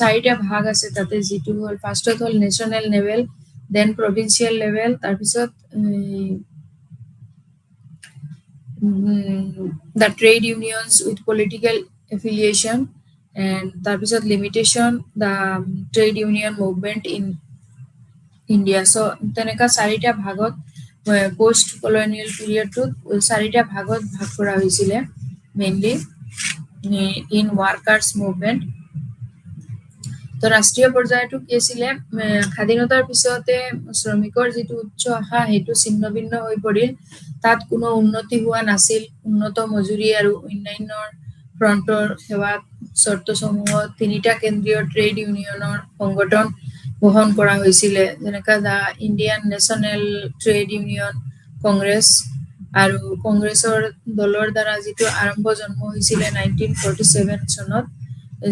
চাৰিটা ভাগ আছে তাতে, যিটো হ'ল ফাৰ্ষ্টত হ'ল national level, then provincial level, তাৰপিছত the trade unions with political affiliation, and তাৰপিছত limitation the trade union movement in India. So' তেনেকুৱা চাৰিটা ভাগত পষ্ট কলনিয়েল পিৰিয়ডটোত চাৰিটা ভাগত ভাগ কৰা হৈছিলে মেইনলি ইন ৱাৰ্কাৰ্ছ মুভমেণ্ট। তো ৰাষ্ট্ৰীয় পৰ্যায়তো কি আছিলে, স্বাধীনতাৰ পিছতে শ্ৰমিকৰ যিটো উচ্চ আশা সেইটো ছিন্ন ভিন্ন হৈ পৰিল। তাত কোনো উন্নতি হোৱা নাছিল। উন্নত মজুৰি আৰু অন্যান্য ফ্ৰণ্টৰ সেৱাত চৰ্তসমূহত তিনিটা কেন্দ্ৰীয় ট্ৰেড ইউনিয়নৰ সংগঠন গ্ৰহণ কৰা হৈছিলে, যেনেকা the Indian national trade union Congress. আৰু কংগ্ৰেছৰ দলৰ দ্বাৰা যিটো জন্ম হৈছিলে 1947 চনত,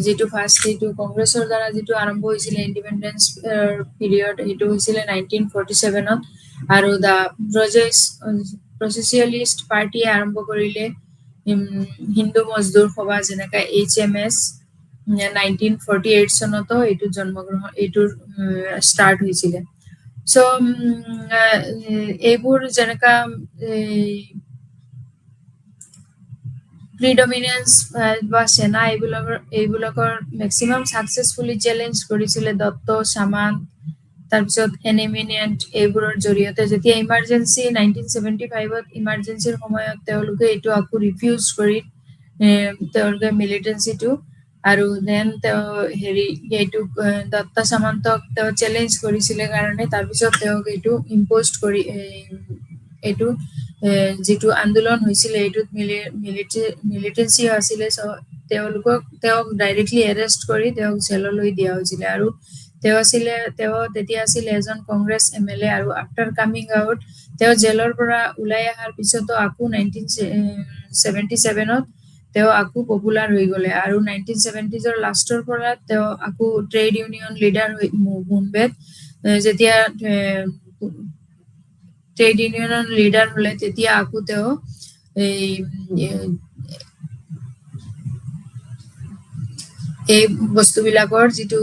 যিটো ফাৰ্ষ্ট সেইটো কংগ্ৰেছৰ দ্বাৰা যিটো আৰম্ভ হৈছিলে ইণ্ডিপেণ্ডেঞ্চ পিৰিয়ড সেইটো হৈছিলে 1947 আৰু দা প্ৰচেচিয়েলিষ্ট পাৰ্টীয়ে আৰম্ভ কৰিলে হিন্দু মজদুৰ সভা যেনেকা HMS 1948 চনতো এইটোৰ ষ্টাৰ্ট হৈছিলে। চ' এইবোৰ যেনেকা প্ৰিডমিনেন্স বা সেনা এইবিলাকৰ মেক্সিমাম ছাকচেছফুলি চেলেঞ্জ কৰিছিলে দত্ত, সামান্ত, তাৰপিছত এনিমিনেণ্ট এইবোৰৰ জৰিয়তে যেতিয়া ইমাৰ্জেঞ্চি 1975ত ইমাৰ্জেঞ্চিৰ সময়ত তেওঁলোকে এইটো আকৌ ৰিফিউজ কৰি তেওঁলোকে মিলিটেঞ্চিটো আৰু দেন তেওঁ হেৰি এইটো দত্তা সামন্তক তেওঁ চেলেঞ্জ কৰিছিলে কাৰণে তাৰপিছত তেওঁক এইটো ইম্প'জ কৰি এইটো যিটো আন্দোলন হৈছিলে এইটোত মিলিটেঞ্চি আছিলে তেওঁক ডাইৰেক্টলি এৰেষ্ট কৰি তেওঁক জেললৈ দিয়া হৈছিলে আৰু তেওঁ তেতিয়া আছিলে এজন কংগ্ৰেছ MLA আৰু আফটাৰ কামিং আউট তেওঁ জেলৰ পৰা ওলাই অহাৰ পিছতো আকৌ 1977ত তেওঁ আকৌ পপুলাৰ হৈ গ'লে আৰু 1970ৰ লাষ্টৰ পৰা তেওঁ আকৌ ট্ৰেড ইউনিয়ন লিডাৰ হৈ মুম্বাইত যেতিয়া ট্ৰেড ইউনিয়নৰ লিডাৰ হলে তেতিয়া আকৌ তেওঁ এই বস্তুবিলাকৰ যিটো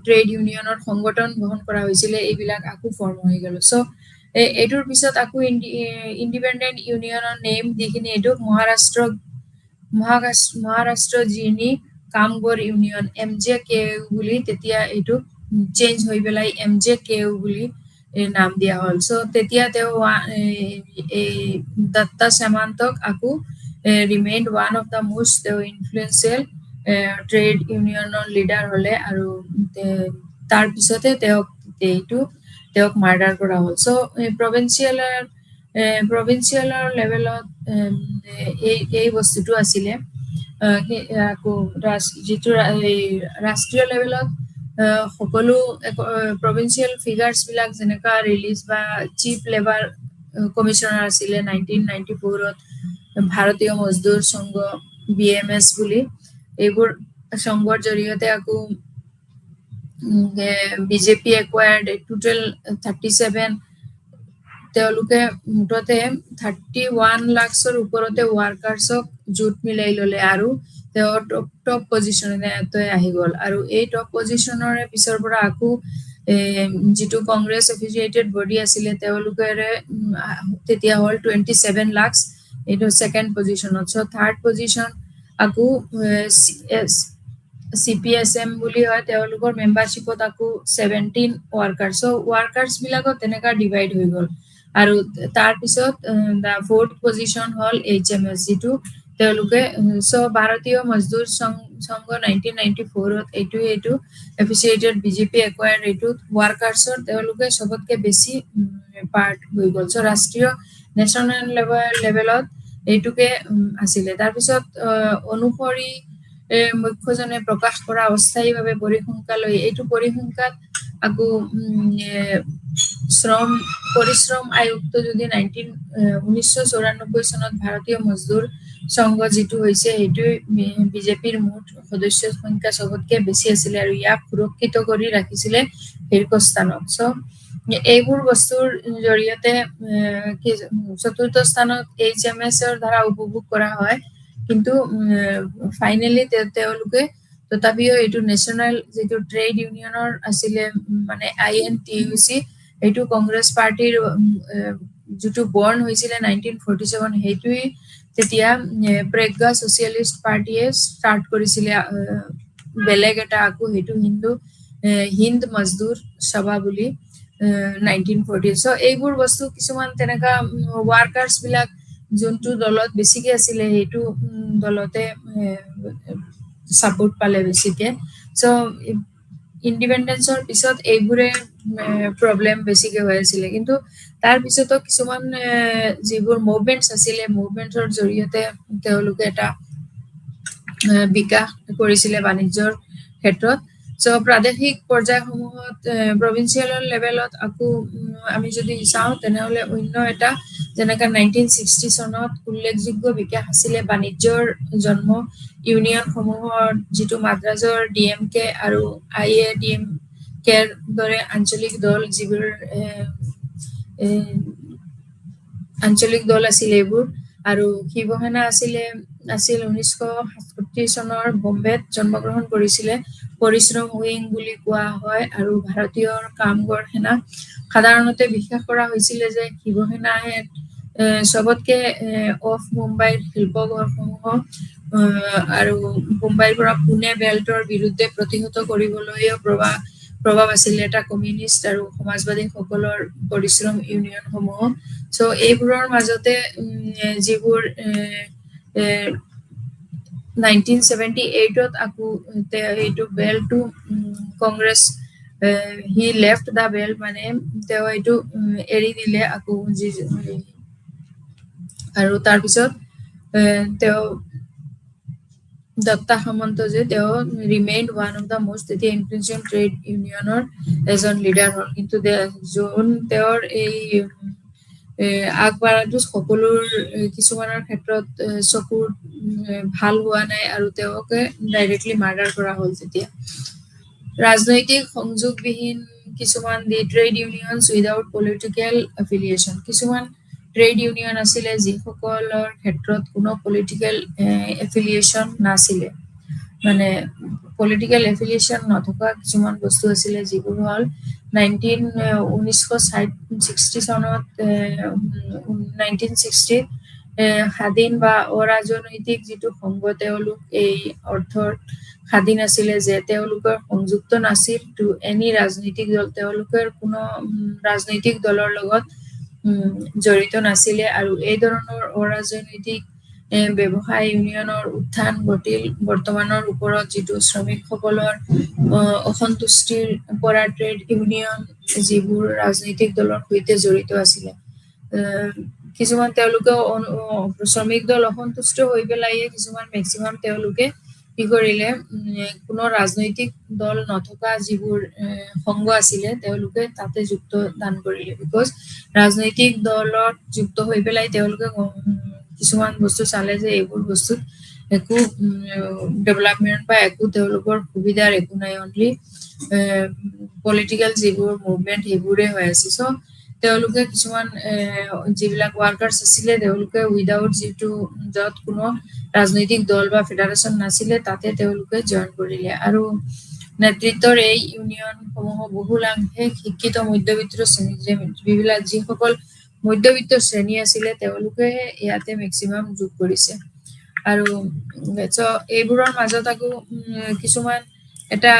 ট্ৰেড ইউনিয়নৰ সংগঠন গ্ৰহণ কৰা হৈছিলে এইবিলাক আকৌ ফৰ্ম হৈ গ'ল চ' এইটোৰ পিছত আকৌ ইণ্ডিপেণ্ডেণ্ট ইউনিয়নৰ নেম যিখিনি এইটোক মহাৰাষ্ট্ৰ যিনি কামগৰ ইউনিয়ন MJKU বুলি তেতিয়া এইটো চেঞ্জ হৈ পেলাই MJKU বুলি নাম দিয়া হ'ল চ' তেতিয়া তেওঁ এই দত্তা সামন্তক আকৌ remain one of the most influential trade ইউনিয়নৰ লিডাৰ হলে আৰু তাৰ পিছতে তেওঁক মাৰ্ডাৰ কৰা হ'ল চ' প্ৰভিন্সিয়েলৰ লেভেলত এই বস্তুটো আছিলে আকৌ যিটো ৰাষ্ট্ৰীয় লেভেলত সকলো প্ৰভিন্সিয়েল ফিগাৰ্ছ বিলাক যেনেকুৱা ৰিলিজ বা চিফ লেবাৰ কমিশনাৰ আছিলে 1994ত ভাৰতীয় মজদুৰ সংঘ BMS বুলি এইবোৰ সংঘৰ জৰিয়তে আকৌ বিজেপি একুৱাৰ্ড টোটেল 37 তেওঁলোকে মুঠতে 31 লাখৰ ওপৰতে ৱাৰ্কাৰ্ছক জোট মিলাই ললে আৰু তেওঁ টপ পজিশ্যনতে আহি গ'ল আৰু এই টপ পজিশ্যনৰে পিছৰ পৰা আকৌ যিটো কংগ্ৰেছ এফিলিয়েটেড বডি আছিলে তেওঁলোকেৰে তেতিয়া হ'ল 27 লাখ এইটো ছেকেণ্ড পজিশ্যনত চ' থাৰ্ড পজিশ্যন আকৌ CPSM বুলি হয় তেওঁলোকৰ মেম্বাৰশ্বিপত আকৌ 17 ৱাৰ্কাৰ্ছ চ' ৱাৰ্কাৰ্ছ বিলাকত তেনেকা ডিভাইড হৈ গ'ল আৰু তাৰ পিছত দা ফৰ্থ পজিশ্যন হ'ল HMS যিটো তেওঁলোকে ভাৰতীয় মজদুৰ সংঘ 1994ত এইটো এফিচিয়েটেড বিজেপি একুৱাৰ্ড এইটোত ৱাৰ্কাৰ্ছৰ তেওঁলোকে চবতকে বেছি পাৰ্ট হৈ গ'ল চ' ৰাষ্ট্ৰীয় নেশ্যনেল লেভেলত এইটোকে আছিলে তাৰপিছত অনুসৰি মুখ্যজনে প্ৰকাশ কৰা অস্থায়ীভাৱে পৰিসংখ্যালৈ এইটো পৰিসংখ্যাত আকৌ পৰিশ্ৰম আয়ুক্ত যদি 1994 চনত ভাৰতীয় মজদুৰ সংঘ যিটো হৈছে সেইটোৱে বিজেপিৰ মুঠ সদস্যৰ সংখ্যা চবতকে বেছি আছিলে আৰু ইয়াক সুৰক্ষিত কৰি ৰাখিছিলে শীৰ্ষস্থানত চ' এইবোৰ বস্তুৰ জৰিয়তে চতুৰ্থ স্থানত HMS ৰ দ্বাৰা উপভোগ কৰা হয় কিন্তু ফাইনেলি তেওঁলোকে তথাপিও এইটো নেশ্যনেল যিটো ট্ৰেড ইউনিয়নৰ আছিলে মানে INTUC এইটো কংগ্ৰেছ পাৰ্টিৰ যিটো বৰ্ণ হৈছিলে 1947 সেইটোৱে তেতিয়া প্ৰজ্ঞা ছচিয়েলিষ্ট পাৰ্টিয়ে ষ্টাৰ্ট কৰিছিলে বেলেগ এটা আকৌ সেইটো হিন্দ মজদুৰ সভা বুলি 1940 চ' এইবোৰ বস্তু কিছুমান তেনেকা ৱাৰ্কাৰ্ছ বিলাক যোনটো দলত বেছিকে আছিলে সেইটো দলতে ছাপোৰ্ট পালে বেছিকে চ' ইণ্ডিপেণ্ডেঞ্চৰ পিছত এইবোৰে প্ৰব্লেম বেছিকে হৈ আছিলে কিন্তু তাৰ পিছতো কিছুমান যিবোৰ মুভমেণ্টছ আছিলে মুভমেণ্টৰ জৰিয়তে তেওঁলোকে এটা বিকাশ কৰিছিলে বাণিজ্যৰ ক্ষেত্ৰত চ' প্ৰাদেশিক পৰ্যায়সমূহত প্ৰভিন্সিয়েলৰ লেভেলত আকৌ আমি যদি চাওঁ তেনেহ'লে অন্য এটা যেনেকা 1960 চনত উল্লেখযোগ্য বিকাশ আছিলে বাণিজ্যৰ জন্ম ইউনিয়নসমূহৰ যিটো মাদ্ৰাজৰ DMK আৰু IADMKৰ দৰে আঞ্চলিক দল যিবোৰ আঞ্চলিক দল আছিল এইবোৰ আৰু শিৱসেনা আছিল 1967 চনৰ বম্বেত জন্মগ্ৰহণ কৰিছিলে পৰিশ্ৰম উইং বুলি কোৱা হয় আৰু ভাৰতীয় কামগৰ সেনা সাধাৰণতে বিশ্বাস কৰা হৈছিলে যে শিৱসেনাহে চবতকে অফ মুম্বাইৰ শিল্পঘৰসমূহক আৰু মুম্বাইৰ পৰা পুনে বেল্টৰ বিৰুদ্ধে প্ৰতিহত কৰিবলৈও প্ৰভাৱ আছিলে এটা কমিউনিষ্ট আৰু সমাজবাদী সকলৰ পৰিশ্ৰম ইউনিয়নসমূহ চ' এইবোৰৰ মাজতে যিবোৰ 1978 আকৌ এইটো বেলটো কংগ্ৰেছ হি লেফ্ট দা বেল মানে তেওঁ এইটো এৰি দিলে আকৌ আৰু তাৰপিছত তেওঁ দত্তা সামন্ত যে তেওঁ remain one of the most এতিয়া ইনফ্লুৱেঞ্চিয়েল ট্ৰেড ইউনিয়নৰ এজন লিডাৰ হ'ল কিন্তু যোন তেওঁৰ এই আগবঢ়াটো সকলোৰ কিছুমানৰ ক্ষেত্ৰত চকুৰ ভাল হোৱা নাই আৰু তেওঁকে ডাইৰেক্টলি মাৰ্ডাৰ কৰা হ'ল তেতিয়া ৰাজনৈতিক সংযোগবিহীন কিছুমান the trade unions without political affiliation কিছুমান ট্ৰেড ইউনিয়ন আছিলে যিসকলৰ ক্ষেত্ৰত কোনো পলিটিকেল এফিলিয়েশ্যন নাছিলে মানে পলিটিকেল এফিলিয়েশ্যন নথকা কিছুমান বস্তু আছিলে যিবোৰ হ'ল 1960 চনত 1960 স্বাধীন বা অৰাজনৈতিক যিটো সংঘ তেওঁলোক এই অৰ্থৰ স্বাধীন আছিলে যে তেওঁলোকৰ সংযুক্ত নাছিল টু এনি ৰাজনৈতিক দল তেওঁলোকৰ কোনো ৰাজনৈতিক দলৰ লগত জড়িত নাছিলে আৰু এই ধৰণৰ অৰাজনৈতিক ব্যৱসায় ইউনিয়নৰ উত্থান ঘটিল বৰ্তমানৰ ওপৰত যিটো শ্ৰমিকসকলৰ অসন্তুষ্টিৰ পৰা ট্ৰেড ইউনিয়ন যিবোৰ ৰাজনৈতিক দলৰ সৈতে জড়িত আছিলে কিছুমান তেওঁলোকে শ্ৰমিক দল অসন্তুষ্ট হৈ পেলাই কিছুমান মেক্সিমাম তেওঁলোকে কি কৰিলে কোনো ৰাজনৈতিক দল নথকা যিবোৰ সংঘ আছিলে তেওঁলোকে তাতে যোগদান কৰিলে বিকজ ৰাজনৈতিক দলত যুক্ত হৈ পেলাই তেওঁলোকে কিছুমান বস্তু চালে যে এইবোৰ বস্তুত একো ডেভেলপমেণ্ট বা একো তেওঁলোকৰ সুবিধাৰ একো নাই অনলি পলিটিকেল যিবোৰ মুভমেণ্ট সেইবোৰে হৈ আছে চ' তেওঁলোকে কিছুমান যিবিলাক ৱাৰ্কাৰ্ছ আছিলে তেওঁলোকে উইদাউট যিটো য'ত কোনো ৰাজনৈতিক দল বা ফেডাৰেশ্যন নাছিলে তাতে তেওঁলোকে জইন কৰিলে আৰু নেতৃত্বৰ এই ইউনিয়নসমূহ বহুলাংশে শিক্ষিত মধ্যবিত্ত শ্ৰেণী যিবিলাক যিসকল মধ্যবিত্ত শ্ৰেণী আছিলে তেওঁলোকে ইয়াতে মেক্সিমাম যোগ কৰিছে আৰু এইবোৰৰ মাজত আকৌ কিছুমান এটা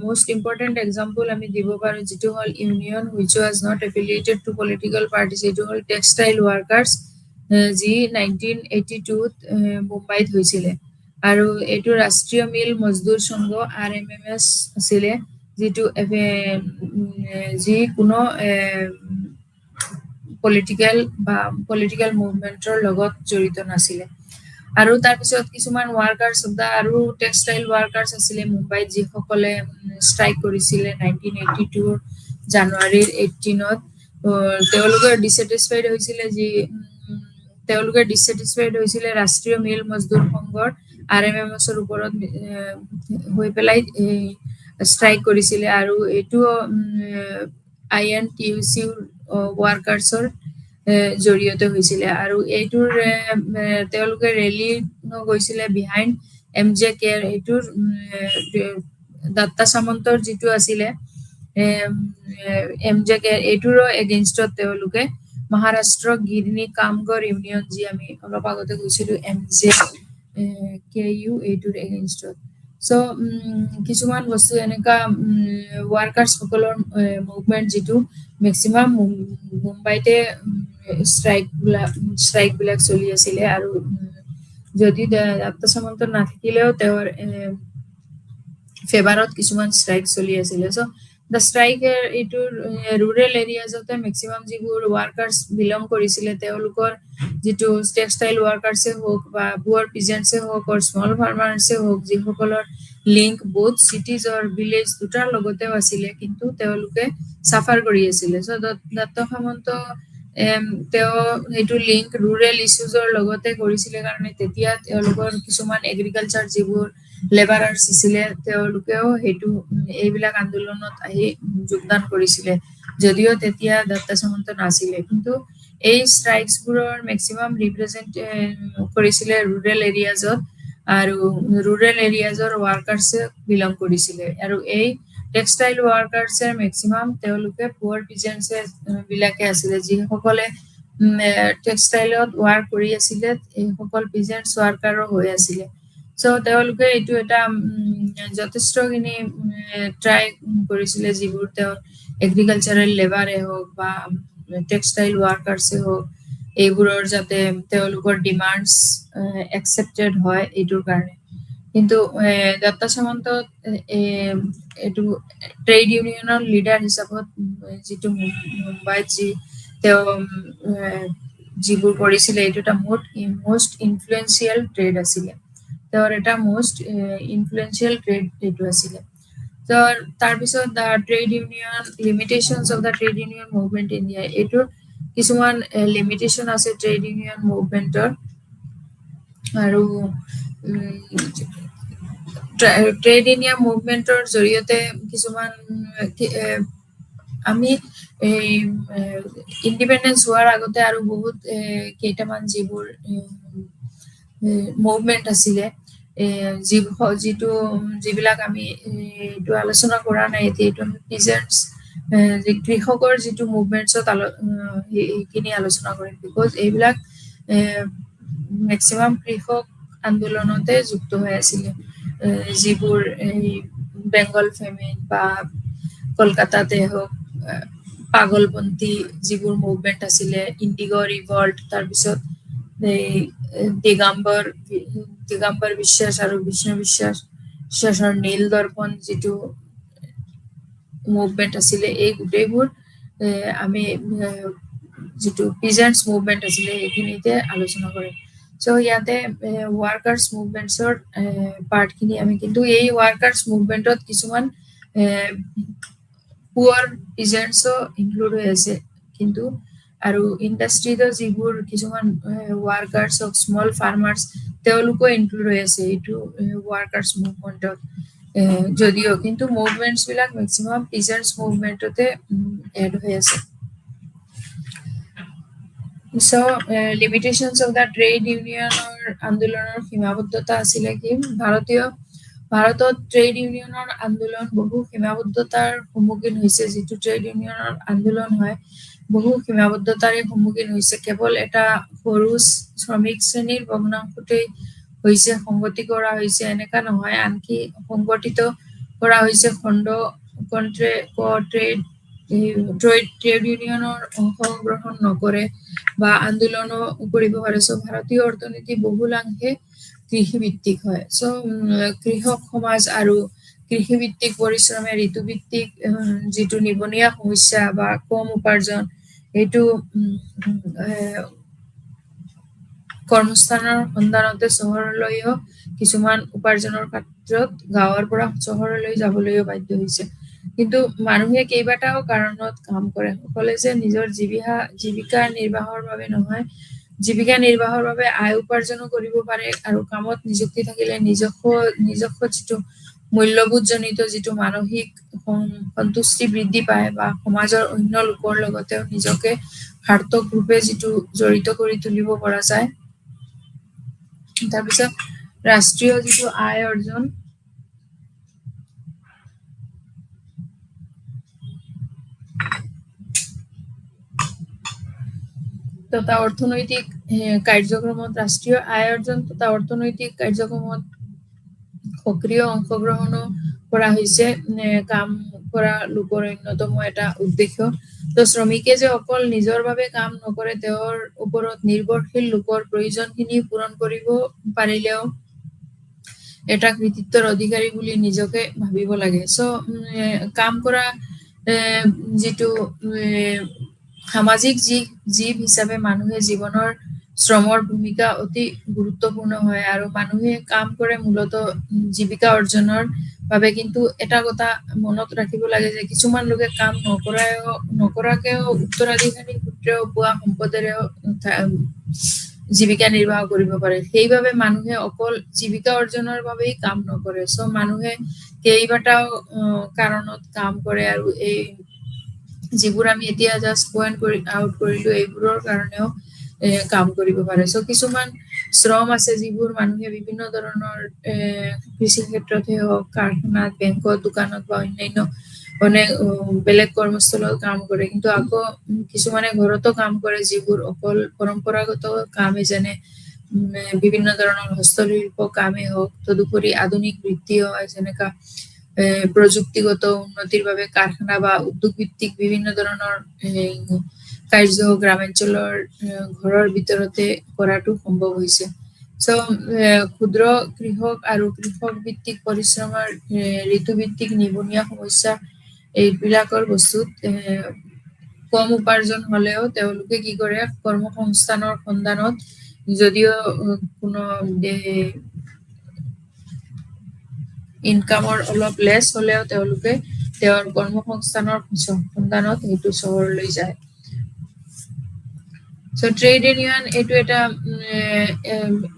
most important example আমি দিব পাৰো যেটো হল union which was not affiliated to political parties যেটো হল টেক্সটাইল ওয়ার্কার্স যি 1982 মুম্বাইত হৈছিলে আৰু এটো ৰাষ্ট্ৰীয় মিল মজদুৰ সংঘ RMMS আছিলে যেটো যি কোনো পলিটিক্যাল মুভমেন্টৰ লগত জড়িত নাছিলে আৰু তাৰ পিছত কিছুমান ওয়াৰ্কাৰ্ছ আৰু টেক্সটাইল ওয়াৰ্কাৰ্ছ আছিলে মুম্বাইত যিসকলে ষ্ট্ৰাইক কৰিছিলে 1982 জানুৱাৰীৰ 18ত তেওঁলোকে ডিসেটিসফাইড হৈছিলে ৰাষ্ট্ৰীয় মিল মজদুৰ সংঘৰ RMMS ৰ ওপৰত হৈ পেলাই ষ্ট্ৰাইক কৰিছিলে আৰু এটো INTUC ওয়াৰ্কাৰ্ছৰ জড়িয়তে হৈছিলে আৰু এইটোৰ তেওঁলোকে ৰেলী গৈছিলে বিহাইণ্ড MJ কেয়াৰ এইটোৰ দত্তা সামন্তৰ যিটো আছিলে MJ কেয়াৰ এইটোৰ এগেইনষ্টত তেওঁলোকে মহাৰাষ্ট্ৰ গিৰণী কামগৰ ইউনিয়ন যি আমি অলপ আগতে কৈছিলো MJ KU এইটোৰ এগেইনষ্টত সো কিছুমান বস্তু এনেকা ওয়াৰ্কাৰ্ছ সকলৰ মুভমেন্ট যিটো মেক্সিমাম মুম্বাইতে ষ্ট্ৰাইক বিলাক চলি আছিলে আৰু যদি দত্তা সামন্ত নাথাকিলেও তেওঁৰ ফেভাৰত কিছুমান ষ্ট্ৰাইক চলি আছিলে সো the strike এইটো rural areas of the maximum যিবোৰ ওয়াৰ্কাৰ্ছ বিলং কৰিছিলে তেওঁলোকৰ যেটো টেক্সটাইল ওয়াৰ্কাৰ্ছে হোক বা পুৱাৰ পিজেন্টছে হোক অৰ স্মল ফাৰ্মাৰছে হোক যিসকলৰ link both cities or village দুটাৰ লগতে আছিলে কিন্তু তেওঁলোকে সাফাৰ কৰি আছিলে সো দত্তা সামন্ত তেওঁ এইটো লিংক ৰুৰেল ইস্যুজৰ লগতে কৰিছিলে কাৰণে তেতিয়া তেওঁলোকৰ কিছুমান এগ্ৰিকালচাৰ যিবোৰ লেবাৰাৰ্ছ আছিলে তেওঁলোকেও হেতু এইবিলাক আন্দোলনত আহি যোগদান কৰিছিলে যদিও তেতিয়া দত্তা সামন্ত নাছিলে কিন্তু এই ষ্ট্ৰাইকছবোৰৰ মেক্সিমাম ৰিপ্ৰেজেন্ট কৰিছিলে ৰুৰেল এৰিয়াজত আৰু ৰুৰেল এৰিয়াজৰ ওয়াৰ্কাৰ্ছে বিলং কৰিছিলে আৰু এই টেক্সটাইল ওয়াৰ্কাৰ্ছে মেক্সিমাম তেওঁলোকে পুৱাৰ পিজেন্টছে বিলাকে আছিলে যিসকলে টেক্সটাইলত ওয়াৰ্ক কৰি আছিলে এই সকল পিজেন্টছ ওয়াৰ্কাৰৰ হৈ আছিলে চ' তেওঁলোকে এইটো এটা যথেষ্টখিনি ট্ৰাই কৰিছিলে, যিবোৰ তেওঁৰ এগ্ৰিকালচাৰেল লেবাৰে হওক বা টেক্সটাইল ৱাৰ্কাৰ্ছে হওক, এইবোৰৰ যাতে তেওঁলোকৰ ডিমাণ্ডছ একচেপ্টেড হয় এইটোৰ কাৰণে। কিন্তু দত্ত সামন্ত এইটো ট্ৰেড ইউনিয়নৰ লিডাৰ হিচাপত যিটো মুম্বাইত তেওঁ যিবোৰ কৰিছিলে, এইটো এটা মষ্ট ইনফ্লুৱেঞ্চিয়েল ট্ৰেড আছিলে। তেওঁৰ এটা মষ্ট ইনফ্লুৱেঞ্চিয়েল ট্ৰেড এইটো আছিলে। তাৰপিছত trade union limitations of the trade union movement India, এইটোৰ কিছুমান লিমিটেশন আছে ট্ৰেড ইউনিয়ন মুভমেণ্টৰ। আৰু ট্ৰেড ইউনিয়ন মুভমেণ্টৰ জৰিয়তে কিছুমান আমি এই ইণ্ডিপেণ্ডেন্স হোৱাৰ আগতে আৰু বহুত কেইটামান যিবোৰ মুভমেণ্ট আছিলে, যিবিলাক আমি এইটো আলোচনা কৰা নাই এতিয়া, এইটো আমি পিজেণ্টছ কৃষকৰ যিটো মুভমেণ্টছত সেইখিনি আলোচনা কৰিম। বিকজ এইবিলাক মেক্সিমাম কৃষক আন্দোলনতে যুক্ত হৈ আছিলে, যিবোৰ এই বেংগল ফেমিন বা কলকাতাতে হওক পাগলপন্থী যিবোৰ মুভমেণ্ট আছিলে, ইণ্ডিগ' ৰিভল্ট, তাৰপিছত এই দিগম্বৰ বিশ্বাস আৰু বিষ্ণু বিশ্বাসৰ নীল দৰ্পণ যিটো মুভমেণ্ট আছিলে, এই গোটেইবোৰ আমি যিটো পিজেণ্টছ মুভমেণ্ট আছিলে সেইখিনিতে আলোচনা কৰিম। চ' ইয়াতে ৱাৰ্কাৰ্ছ মুভমেণ্টছৰ পাৰ্টখিনি আমি, কিন্তু এই ৱাৰ্কাৰ্ছ মুভমেণ্টত কিছুমান পুৱাৰ পিজেণ্টছো ইনক্লুড হৈ আছে। কিন্তু আৰু ইণ্ডাষ্ট্ৰিতো যিবোৰ কিছুমান ৱাৰ্কাৰ্ছ হওক, স্মল ফাৰ্মাৰ্ছ, তেওঁলোকো ইনক্লুড হৈ আছে এইটো ৱাৰ্কাৰ্ছ মুভমেণ্টত। যদিও কিন্তু মুভমেণ্টছ বিলাক মেক্সিমাম পিজেণ্টছ মুভমেণ্টতে এড হৈ আছে। লিমিটেশনছ অফ দ্য ট্ৰেড ইউনিয়নৰ আন্দোলনৰ সীমাবদ্ধতা আছিলে কি, ভাৰতত ট্ৰেড ইউনিয়নৰ আন্দোলন বহু সীমাবদ্ধতাৰ সন্মুখীন হৈছে। যিটো ট্ৰেড ইউনিয়নৰ আন্দোলন হয়, বহু সীমাবদ্ধতাৰে সন্মুখীন হৈছে। কেৱল এটা সৰু শ্ৰমিক শ্ৰেণীৰ ভগ্নাংশতেই হৈছে সংগতি কৰা হৈছে এনেকা নহয়, আনকি সংগঠিত কৰা হৈছে খণ্ড ট্ৰেড ইউনিয়নৰ অংশগ্ৰহণ নকৰে বা আন্দোলনো কৰিব পাৰে। চ' ভাৰতীয় অৰ্থনীতি বহুলাংশে কৃষিভিত্তিক হয়। চ' কৃষক সমাজ আৰু কৃষিভিত্তিক পৰিশ্ৰমে ঋতুভিত্তিক যিটো নিবনুৱা সমস্যা বা কম উপাৰ্জন, এইটো কৰ্মস্থানৰ সন্ধানতে চহৰলৈও কিছুমান উপাৰ্জনৰ ক্ষেত্ৰত গাঁৱৰ পৰা চহৰলৈ যাবলৈও বাধ্য হৈছে। কিন্তু মানুহে কেইবাটাও কাৰণত কাম কৰে। সকলে যে নিজৰ জীৱিকা নিৰ্বাহৰ বাবে নহয়, জীৱিকা নিৰ্বাহৰ বাবে আয় উপাৰ্জনো কৰিব পাৰে। আৰু কামত নিযুক্তি থাকিলে নিজস্ব যিটো মূল্যবোধজনিত যিটো মানসিক সন্তুষ্টি বৃদ্ধি পায় বা সমাজৰ অন্য লোকৰ লগতেও নিজকে সাৰ্থক ৰূপে যিটো জড়িত কৰি তুলিব পৰা যায়। তাৰপিছত ৰাষ্ট্ৰীয় যিটো আয় অৰ্জন, তথা অৰ্থনৈতিক কাৰ্যক্ৰমত, ৰাষ্ট্ৰীয় আয় অৰ্জন তথা অৰ্থনৈতিক কাৰ্যক্ৰমত সক্ৰিয় অংশগ্ৰহণো কৰা হৈছে কাম কৰা লোকৰ অন্যতম এটা উদ্দেশ্য। তো শ্ৰমিকে যে অকল নিজৰ বাবে কাম নকৰে, তেওঁৰ ওপৰত নিৰ্ভৰশীল লোকৰ প্ৰয়োজনখিনি পূৰণ কৰিব পাৰিলেও এটা কৃতিত্বৰ অধিকাৰী বুলি নিজকে ভাবিব লাগে। চ' কাম কৰা যিটো সামাজিক জীৱ হিচাপে মানুহে জীৱনৰ শ্ৰমৰ ভূমিকা অতি গুৰুত্বপূৰ্ণ হয়। আৰু মানুহে কাম কৰে মূলত জীৱিকা অৰ্জনৰ বাবে। কিন্তু এটা কথা মনত ৰাখিব লাগে যে কিছুমান লোকে কাম নকৰাকেও উত্তৰাধিকাৰী সূত্ৰেও পোৱা সম্পদেৰেও জীৱিকা নিৰ্বাহ কৰিব পাৰে। সেইবাবে মানুহে অকল জীৱিকা অৰ্জনৰ বাবেই কাম নকৰে। চ' মানুহে কেইবাটাও কাৰণত কাম কৰে, আৰু এই যিবোৰ আমি এতিয়া জাষ্ট পইণ্ট আউট কৰিলো, এইবোৰৰ কাৰণেও কাম কৰিব পাৰে। চ' কিছুমান শ্ৰম আছে যিবোৰ মানুহে বিভিন্ন ধৰণৰ কৃষি ক্ষেত্ৰতে হওক, কাৰখানাত, বেংকত, দোকানত বা অন্যান্য বেলেগ কৰ্মস্থলত কাম কৰে। কিন্তু আকৌ কিছুমানে ঘৰতো কাম কৰে, যিবোৰ অকল পৰম্পৰাগত কামে, যেনে বিভিন্ন ধৰণৰ হস্তশিল্প কামেই হওক, তদুপৰি আধুনিক বৃত্তি হয় যেনেকা প্ৰযুক্তিগত উন্নতিৰ বাবে কাৰখানা বা উদ্যোগ ভিত্তিক বিভিন্ন ধৰণৰ কাৰ্য গ্ৰামাঞ্চলৰ ঘৰৰ ভিতৰতে কৰাটো সম্ভৱ হৈছে। চ' ক্ষুদ্ৰ কৃষক আৰু কৃষক ভিত্তিক পৰিশ্ৰমৰ ঋতুভিত্তিক নিবনুৱা সমস্যা এইবিলাকৰ বস্তুত কম উপাৰ্জন হলেও তেওঁলোকে কি কৰে কৰ্মসংস্থানৰ সন্ধানত যদিও কোনো ইনকামৰ অলপ লেছ হলেও তেওঁলোকে তেওঁৰ কৰ্মসংস্থানৰ সন্ধানত সেইটো চহৰলৈ যায়। চ' ট্ৰেড ইউনিয়ন এইটো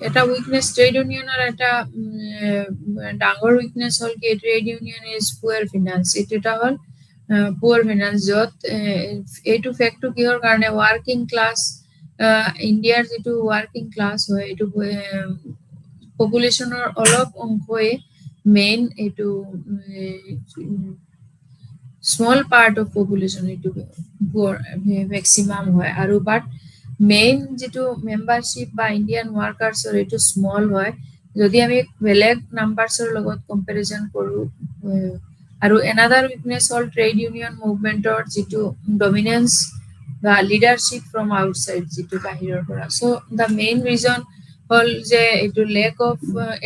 এটা উইকনেছ, ট্ৰেড ইউনিয়নৰ এটা ডাঙৰ উইকনেছ হ'ল কি ট্ৰেড ইউনিয়ন ইজ পুৱাৰ ফিনান্স। এইটো এটা হ'ল পুৱাৰ ফিনান্স, য'ত এইটো ফেক্টটো কিহৰ কাৰণে ৱাৰ্কিং ক্লাছ, ইণ্ডিয়াৰ যিটো ৱাৰ্কিং ক্লাছ হয় এইটো পপুলেশ্যনৰ অলপ অংশই মেইন এইটো স্মল পাৰ্ট অফ পপুলেশ্যন এইটো মেক্সিমাম হয় আৰু বাট মেইন যিটো মেম্বাৰশ্বিপ বা ইণ্ডিয়ান ৱাৰ্কাৰ্ছৰ এইটো স্মল হয় যদি আমি বেলেগ নাম্বাৰছৰ লগত কম্পেৰিজন কৰোঁ। আৰু এনাডাৰ উইকনেছ হ'ল ট্ৰেড ইউনিয়ন মুভমেণ্টৰ যিটো ডমিনেন্স বা লিডাৰশ্বিপ ফ্ৰম আউটচাইড, যিটো বাহিৰৰ পৰা। চ' দ্য মেইন ৰিজন হ'ল যে এইটো lack of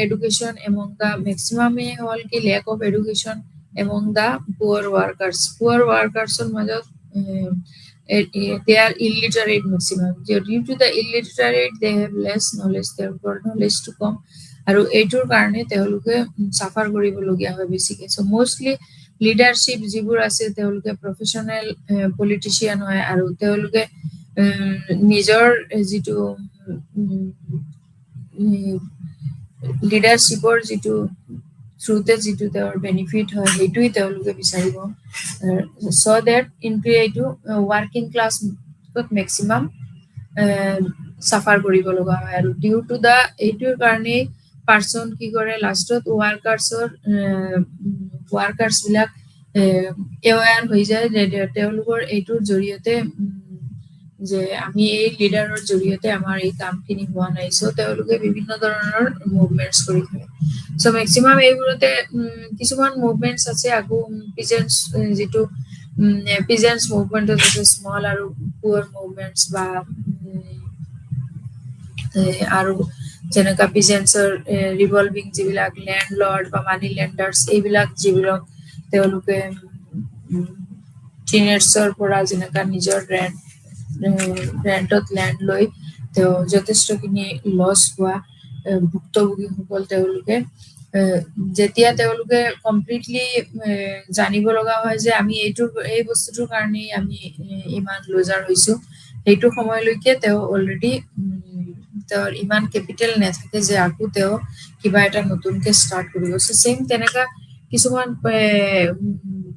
education among the মেক্সিমামেই হ'ল কি lack of education among the poor workers. Poor ৱাৰ্কাৰ্ছৰ মাজত they are illiterate maximum. Due to the illiterate, they have less knowledge, তেওঁলোকৰ knowledge-টো কম আৰু এইটোৰ কাৰণে তেওঁলোকে চাফাৰ কৰিবলগীয়া হয় বেছিকে। চ' মষ্টলি লিডাৰশ্বিপ যিবোৰ আছে তেওঁলোকে প্ৰফেচনেল পলিটিচিয়ান হয় আৰু তেওঁলোকে নিজৰ যিটো লিডাৰশ্বিপৰ যিটো থ্ৰুতে যিটো তেওঁৰ বেনিফিট হয় সেইটোৱে তেওঁলোকে বিচাৰিব। চ' ডেট এইটো ৱাৰ্কিং ক্লাছত মেক্সিমাম চাফাৰ কৰিব লগা হয় আৰু ডিউ টু দা এইটোৰ কাৰণেই পাৰ্চন কি কৰে লাষ্টত ৱাৰ্কাৰ্ছ বিলাক এৱেৰ হৈ যায় যে তেওঁলোকৰ এইটোৰ জৰিয়তে যে আমি এই লিডাৰৰ জৰিয়তে আমাৰ এই কামখিনি হোৱা নাই। চ' তেওঁলোকে বিভিন্ন ধৰণৰ মুভমেণ্টছ কৰি থাকে। চ' মেক্সিমাম এইবোৰতে কিছুমান মুভমেণ্টছ আছে আকৌ পিজেন্টছ যিটো পিজেন্টছ মুভমেণ্টত আছে স্মল আৰু পুৱাৰ মুভমেণ্টছ বা আৰু যেনেকা পিজেন্টছৰ ৰিভলভিং যিবিলাক লেণ্ড লৰ্ড বা মানি লেণ্ডাৰ্ছ এইবিলাক যিবিলাক তেওঁলোকে টিনেটছৰ পৰা যেনেকা নিজৰ ৰেণ্টত লেণ্ড লৈ তেওঁ যথেষ্টখিনি লছ হোৱা ভুক্তভোগীসকল তেওঁলোকে যেতিয়া তেওঁলোকে কমপ্লিটলি জানিব লগা হয় যে আমি এই বস্তুটোৰ কাৰণেই আমি ইমান লজাৰ হৈছো, সেইটো সময়লৈকে তেওঁ অলৰেডি তেওঁৰ ইমান কেপিটেল নাথাকে যে আকৌ তেওঁ কিবা এটা নতুনকে ষ্টাৰ্ট কৰিব। চ' চেম তেনেকা কিছুমান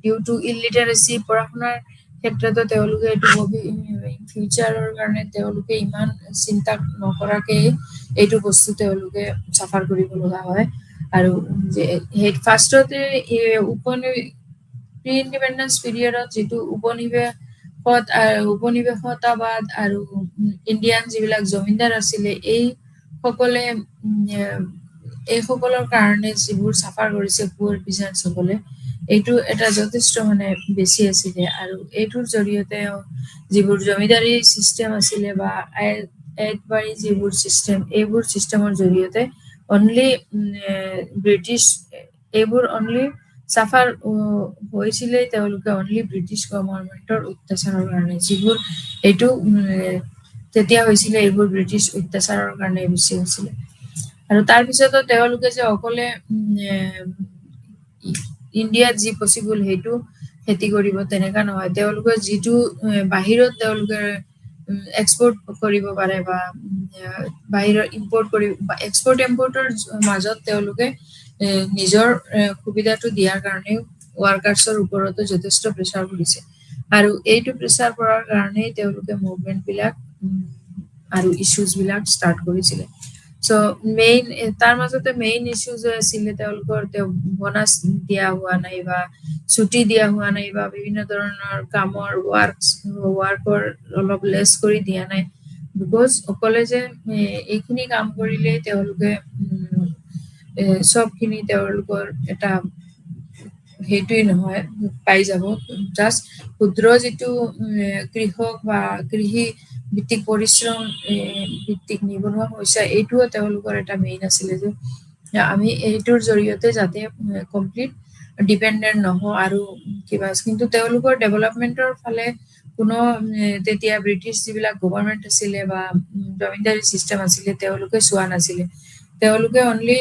ডিউ টু ইলিটাৰেচি পঢ়া শুনাৰ ক্ষেত্ৰতো তেওঁলোকে এইটো ফিউচাৰৰ কাৰণে তেওঁলোকে ইমান চিন্তা নকৰাকে এইটো বস্তু তেওঁলোকে চাফাৰ কৰিব লগা হয়। আৰু ফাৰ্ষ্টতে প্ৰি ইণ্ডিপেণ্ডেন্স পিৰিয়ডত যিটো উপনিৱেশতাবাদ আৰু ইণ্ডিয়ান যিবিলাক জমিনদাৰ আছিলে এইসকলৰ কাৰণে যিবোৰ চাফাৰ কৰিছে পুৱাৰ পিজেন্টছ সকলে এইটো এটা যথেষ্ট মানে বেছি আছিলে আৰু এইটোৰ জৰিয়তে যিবোৰ জমিদাৰী চিষ্টেম আছিলে বা আইতবাৰী যিবোৰ চিষ্টেম এইবোৰ চিষ্টেমৰ জৰিয়তে অনলি ব্ৰিটিছ এইবোৰ অনলি চাফাৰ হৈছিলে তেওঁলোকে অনলি ব্ৰিটিছ গভৰ্ণমেণ্টৰ অত্যাচাৰৰ কাৰণে, যিবোৰ এইটো তেতিয়া হৈছিলে এইবোৰ ব্ৰিটিছ অত্যাচাৰৰ কাৰণে বেছি হৈছিলে। আৰু তাৰপিছতো তেওঁলোকে যে অকলে ইণ্ডিয়াত যি পচিবল সেইটো খেতি কৰিব তেনেকা নহয়, তেওঁলোকে যিটো বাহিৰত তেওঁলোকে এক্সপৰ্ট কৰিব পাৰে বা বাহিৰৰ ইম্পৰ্ট কৰি বা এক্সপৰ্ট ইম্পৰ্টৰ মাজত তেওঁলোকে নিজৰ সুবিধাটো দিয়াৰ কাৰণে ৱাৰ্কাৰ্ছৰ ওপৰতো যথেষ্ট প্ৰেছাৰ পৰিছে আৰু এইটো প্ৰেছাৰ পৰাৰ কাৰণেই তেওঁলোকে মুভমেণ্ট বিলাক আৰু ইছ্যুজ বিলাক ষ্টাৰ্ট কৰিছিলে। চ' তাৰ মাজতে মেইন ইছ্যু যে আছিলে তেওঁলোকৰ বনাছ দিয়া হোৱা নাই বা ছুটি দিয়া হোৱা নাই বা বিভিন্ন ধৰণৰ কামৰ ৱাৰ্কৰ অলপ লেছ কৰি দিয়া নাই বিকজ অকলে যে এইখিনি কাম কৰিলে তেওঁলোকে চবখিনি তেওঁলোকৰ এটা সেইটোৱে নহয় পাই যাব জাষ্ট ক্ষুদ্ৰ যিটো কৃষক বা কৃষি ভিত্তিক পৰিশ্ৰম ভিত্তিক নিবনুৱা সমস্যা এইটোও তেওঁলোকৰ এটা মেইন আছিলে যে আমি এইটোৰ জৰিয়তে যাতে কমপ্লিট ডিপেণ্ডেণ্ট নহওঁ আৰু কিবা কিন্তু তেওঁলোকৰ ডেভেলপমেণ্টৰ ফালে কোনো তেতিয়া ব্ৰিটিছ যিবিলাক গভৰ্ণমেণ্ট আছিলে বা জমিনদাৰী চিষ্টেম আছিলে তেওঁলোকে চোৱা নাছিলে তেওঁলোকে অনলি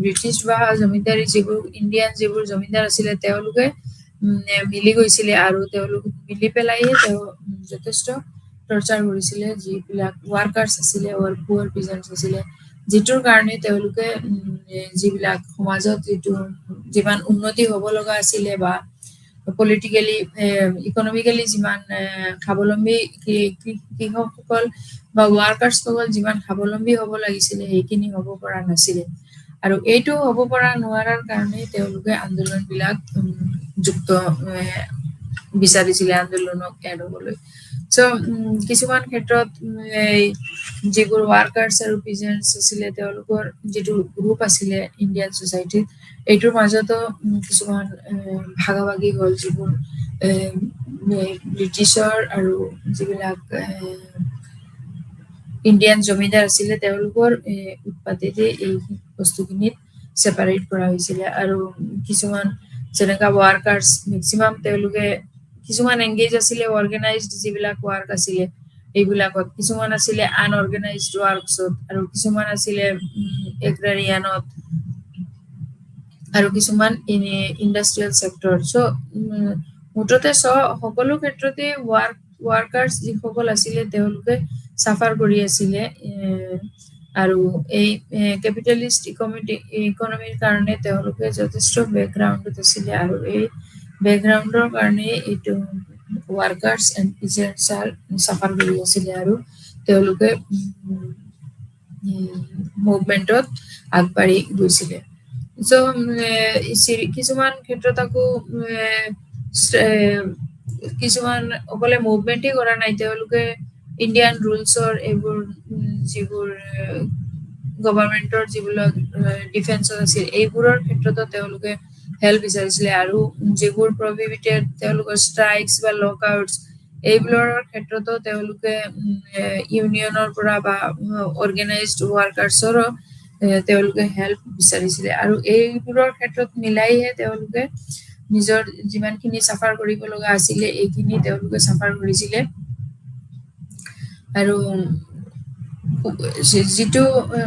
ব্ৰিটিছ বা জমিনদাৰী যিবোৰ ইণ্ডিয়ান যিবোৰ জমিনদাৰ আছিলে তেওঁলোকে মিলি গৈছিলে আৰু তেওঁলোক মিলি পেলাইয়ে তেওঁ যথেষ্ট টৰ্চাৰ কৰিছিলে যিবিলাক ৱাৰ্কাৰ্ছ আছিলে পুৱাৰ পিজেণ্টছ আছিলে যিটোৰ কাৰণে তেওঁলোকে যিবিলাক সমাজত যিটো যিমান উন্নতি হ'ব লগা আছিলে বা পলিটিকেলি ইকনমিকেলি যিমান স্বাৱলম্বী কৃষকসকল বা ৱাৰ্কাৰ্ছসকল যিমান স্বাৱলম্বী হ'ব লাগিছিলে সেইখিনি হ'ব পৰা নাছিলে আৰু এইটো হ'ব পৰা নোৱাৰাৰ কাৰণে তেওঁলোকে আন্দোলনবিলাক যুক্ত বিচাৰিছিলে আন্দোলনক এড হ'বলৈ চ' কিছুমান ক্ষেত্ৰত যিবোৰ ৱাৰ্কাৰ্ছ আৰু পিজেণ্টছ আছিলে তেওঁলোকৰ যিটো গ্ৰুপ আছিলে ইণ্ডিয়ান ছ'চাইটিত এইটোৰ মাজতো কিছুমান ভাগাভাগি হ'ল যিবোৰ ব্ৰিটিছৰ আৰু যিবিলাক ইণ্ডিয়ান জমিদাৰ আছিলে তেওঁলোকৰ উৎপাতেদি এই বস্তুখিনিত ছেপাৰেট কৰা হৈছিলে আৰু কিছুমান যেনেকা ৱাৰ্কাৰ্ছ মেক্সিমাম তেওঁলোকে কিছুমান এংগেজ আছিলে অৰ্গেনাইজড যিবিলাক ৱাৰ্ক আছিলে এইবিলাকত কিছুমান আছিলে আনঅৰ্গেনাইজড ৱাৰ্কছত আৰু কিছুমান আছিলে এগ্ৰাৰিয়ানত আৰু কিছুমান ইণ্ডাষ্ট্ৰিয়েল ছেক্টৰ চ' মুঠতে সকলো ক্ষেত্ৰতে ৱাৰ্কাৰ্ছ যিসকল আছিলে তেওঁলোকে চাফাৰ কৰি আছিলে আৰু এই কেপিটেলিষ্ট ইকনমিৰ কাৰণে তেওঁলোকে যথেষ্ট বেকগ্ৰাউণ্ডত আছিলে আৰু এই বেকগ্ৰাউণ্ডৰ কাৰণে এইটো ৱাৰ্কাৰ্ছ এণ্ড পিজেণ্টছ চাফাৰ কৰি আছিলে আৰু তেওঁলোকে মুভমেণ্টত আগবাঢ়ি গৈছিলে চ' কিছুমান ক্ষেত্ৰত আকৌ কিছুমান অকলে মুভমেণ্টেই কৰা নাই তেওঁলোকে ইণ্ডিয়ান ৰুলছৰ এইবোৰ যিবোৰ গভৰ্ণমেণ্টৰ যিবিলাক ডিফেন্সত আছিল এইবোৰৰ ক্ষেত্ৰতো তেওঁলোকে হেল্প বিচাৰিছিলে আৰু যিবোৰ প্ৰভিবিটেড তেওঁলোকৰ ষ্ট্ৰাইকছ বা লকআউটছ এইবোৰৰ ক্ষেত্ৰতো তেওঁলোকে ইউনিয়নৰ পৰা বা অৰ্গেনাইজড ৱাৰ্কাৰ্ছৰো তেওঁলোকে হেল্প বিচাৰিছিলে আৰু এইবোৰৰ ক্ষেত্ৰত মিলাইহে তেওঁলোকে নিজৰ যিমানখিনি চাফাৰ কৰিব লগা আছিলে এইখিনি তেওঁলোকে চাফাৰ কৰিছিলে আৰু যিটো